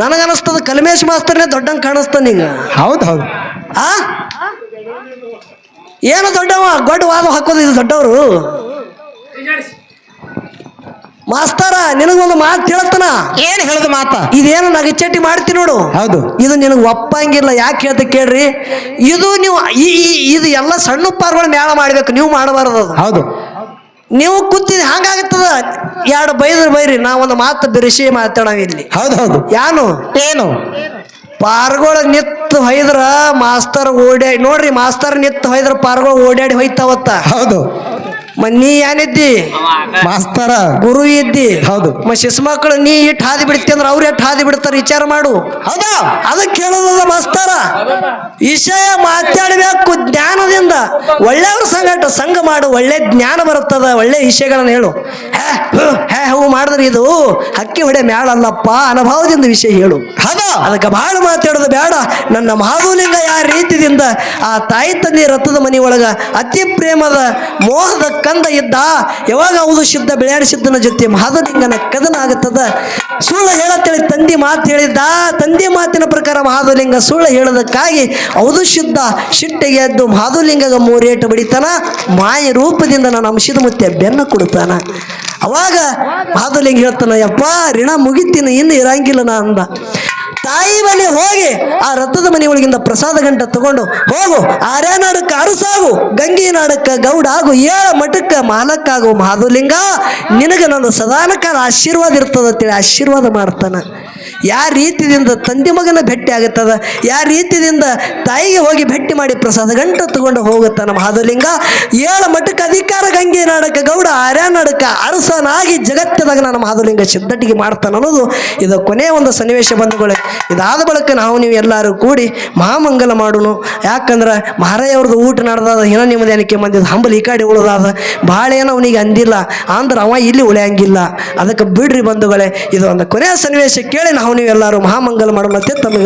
ನನಗನಸ್ತದ ಕಲ್ಮೇಶ್ ಮಾಸ್ತರ್ನೇ ದೊಡ್ಡಂಗೆ ಕಾಣಿಸ್ತಾನ ಈಗ. ಹೌದು ಹೌದು ಆ ಏನು ದೊಡ್ಡವ ಗೊಡ್ಡ ವಾದ ಹಾಕೋದು ಇದು ದೊಡ್ಡವರು. ಮಾಸ್ತರ ನಿನಗೊಂದು ಮಾತು ಹೇಳ್ತಾನ. ಏನ್ ಹೇಳುದು ಮಾತ? ಇದೇನು ನಗಚಟ್ಟಿ ಮಾಡ್ತೀನಿ ನೋಡು, ಹೌದು ಇದು ನಿನಗೆ ಒಪ್ಪಂಗಿಲ್ಲ. ಯಾಕೆ ಹೇಳ್ತ ಕೇಳ್ರಿ. ಇದು ನೀವು ಇದು ಎಲ್ಲ ಸಣ್ಣ ಪಾರ್ಗಳು ಮೇಳ ಮಾಡ್ಬೇಕು, ನೀವು ಮಾಡಬಾರದು. ಹೌದು ನೀವು ಕೂತಿದ್ ಹಂಗಾಗತ್ತದ. ಎರಡು ಬೈದ್ರಿ ನಾ ಒಂದು ಮಾತು ಬಿರಿಸಿ ಮಾತಾಡವ ಇಲ್ಲಿ. ಹೌದು ಹೌದು ಯಾನು ಏನು? ಪಾರ್ಗಳು ನಿತ್ತು ಹೊಯ್ದ್ರ ಮಾಸ್ತರ್ ಓಡ್ಯಾಡಿ ನೋಡ್ರಿ. ಮಾಸ್ತರ್ ನಿತ್ತು ಹೊಯ್ದ್ರ ಪಾರ್ಗಳು ಓಡ್ಯಾಡಿ ಹೋಯ್ತಾವತ್ತ. ಹೌದು ನೀ ಏನಿದ್ದಿ? ಮಾಸ್ತರ ಗುರು ಇದ್ದಿ. ಹೌದು ಶಿಶುಮಕ್ಕಳು ನೀ ಇಟ್ಟು ಹಾದಿ ಬಿಡ್ತಿ ಅಂದ್ರೆ ಅವ್ರು ಎಷ್ಟು ಹಾದಿ ಬಿಡ್ತಾರ ವಿಚಾರ ಮಾಡು. ಹೌದಾ? ಅದಕ್ಕೆ ಹೇಳೋದ ಮಾಸ್ತರ, ವಿಷಯ ಮಾತಾಡಬೇಕು ಜ್ಞಾನದಿಂದ. ಒಳ್ಳೆಯವ್ರ ಸಂಘ ಮಾಡು, ಒಳ್ಳೆ ಜ್ಞಾನ ಬರುತ್ತದ. ಒಳ್ಳೆ ವಿಷಯಗಳನ್ನ ಹೇಳು. ಹೂ ಮಾಡಿದ್ರೆ ಇದು ಹಕ್ಕಿ ಹೊಡೆ ಮ್ಯಾಳಲ್ಲಪ್ಪ, ಅನುಭವದಿಂದ ವಿಷಯ ಹೇಳು. ಹೌದಾ? ಅದಕ್ಕೆ ಬಹಳ ಮಾತಾಡೋದು ಬೇಡ. ನನ್ನ ಮಹಾದೇವಲಿಂಗ ಯಾವ ರೀತಿಯಿಂದ ಆ ತಾಯಿ ತಂದೆ ರಥದ ಮನೆ ಒಳಗ ಅತಿ ಪ್ರೇಮದ ಮೋಹದ ಕಂದ ಇದ್ದ. ಯಾವಾಗ ಹೌದು ಸಿದ್ಧ ಬೆಳೆಯಾಡಿ ಸಿದ್ಧನ ಜೊತೆ ಮಹಾದೇವಲಿಂಗನ ಕದನ ಆಗುತ್ತದ. ಸುಳ್ಳು ಹೇಳತ್ತೇಳಿ ತಂದೆ ಮಾತು ಹೇಳಿದ್ದ. ತಂದೆ ಮಾತಿನ ಪ್ರಕಾರ ಮಹಾದೇವಲಿಂಗ ಸುಳ್ಳು ಹೇಳೋದಕ್ಕಾಗಿ ಹೌದು ಸಿದ್ಧ ಶಿಟ್ಟೆಗೆ ಎದ್ದು ಮಹಾದೇವಲಿಂಗಗ ಮೂರೇಟು ಬಡಿತಾನ. ಮಾಯ ರೂಪದಿಂದ ನಾನು ಅಂಶದ ಮುತ್ತೆ ಬೆನ್ನ ಕೊಡ್ತಾನ. ಅವಾಗ ಮಹಾದೇವಲಿಂಗ ಹೇಳ್ತಾನ, ಯಪ್ಪ ಋಣ ಮುಗಿತೀನಿ, ಇನ್ನು ಇರಂಗಿಲ್ಲ ನಾ ಅಂದ. ತಾಯಿ ಮನೆ ಹೋಗಿ ಆ ರಥದ ಮನೆ ಒಳಗಿಂದ ಪ್ರಸಾದ ಗಂಟ ತಗೊಂಡು ಹೋಗು. ಆರ್ಯ ನಾಡಕ್ಕೆ ಅರಸಾಗು, ಗಂಗಿ ನಾಡಕ್ಕೆ ಗೌಡ ಆಗು, ಏಳ ಮಠಕ್ಕೆ ಮಾಲಕ್ಕಾಗು. ಮಹಾದೇವಲಿಂಗ ನಿನಗೆ ನನ್ನ ಸದಾನ ಕಾಲ ಆಶೀರ್ವಾದ ಇರ್ತದ ಅಂತೇಳಿ ಆಶೀರ್ವಾದ ಮಾಡ್ತಾನ. ಯಾವ ರೀತಿಯಿಂದ ತಂದೆ ಮಗನ ಭೇಟಿ ಆಗುತ್ತದ, ಯಾವ ರೀತಿಯಿಂದ ತಾಯಿಗೆ ಹೋಗಿ ಭೇಟಿ ಮಾಡಿ ಪ್ರಸಾದ ಗಂಟು ತಗೊಂಡು ಹೋಗುತ್ತ ನಮ್ಮ ಮಹಾದೇವಲಿಂಗ. 7 ಮಠಕ್ಕೆ ಅಧಿಕಾರ ಗಂಗೆ ನಾಡಕ ಗೌಡ ಆರ್ಯ ನಾಡಕ ಅರಸನಾಗಿ ಜಗತ್ತದಾಗ ನನ್ನ ಮಹಾದೇವಲಿಂಗ ಸಿದ್ಧಟಿಗೆ ಮಾಡ್ತಾನೆ ಅನ್ನೋದು ಇದು ಕೊನೆಯ ಒಂದು ಸನ್ನಿವೇಶ ಬಂಧುಗಳೇ. ಇದಾದ ಬಳಿಕ ನಾವು ನೀವು ಎಲ್ಲರೂ ಕೂಡಿ ಮಹಾಮಂಗಲ ಮಾಡೋನು. ಯಾಕಂದ್ರೆ ಮಹಾರಾಯವ್ರದ್ದು ಊಟ ನಡೆದಾದ ಏನೋ ನಿಮ್ಮದು ಏನಕ್ಕೆ ಮಂದಿದ ಹಂಬಲ್ ಈ ಕಡೆ ಉಳಿದಾದ ಭಾಳ ಏನೋ ಅವನಿಗೆ ಅಂದಿಲ್ಲ ಅಂದ್ರೆ ಅವ ಇಲ್ಲಿ ಉಳಿಯಂಗಿಲ್ಲ. ಅದಕ್ಕೆ ಬಿಡ್ರಿ ಬಂಧುಗಳೇ, ಇದು ಒಂದು ಕೊನೆಯ ಸನ್ನಿವೇಶ ಕೇಳಿ ನಾವು ನೀವು ಎಲ್ಲರೂ ಮಹಾಮಂಗಲ ಮಾಡೋಣ. ತಮಗೆ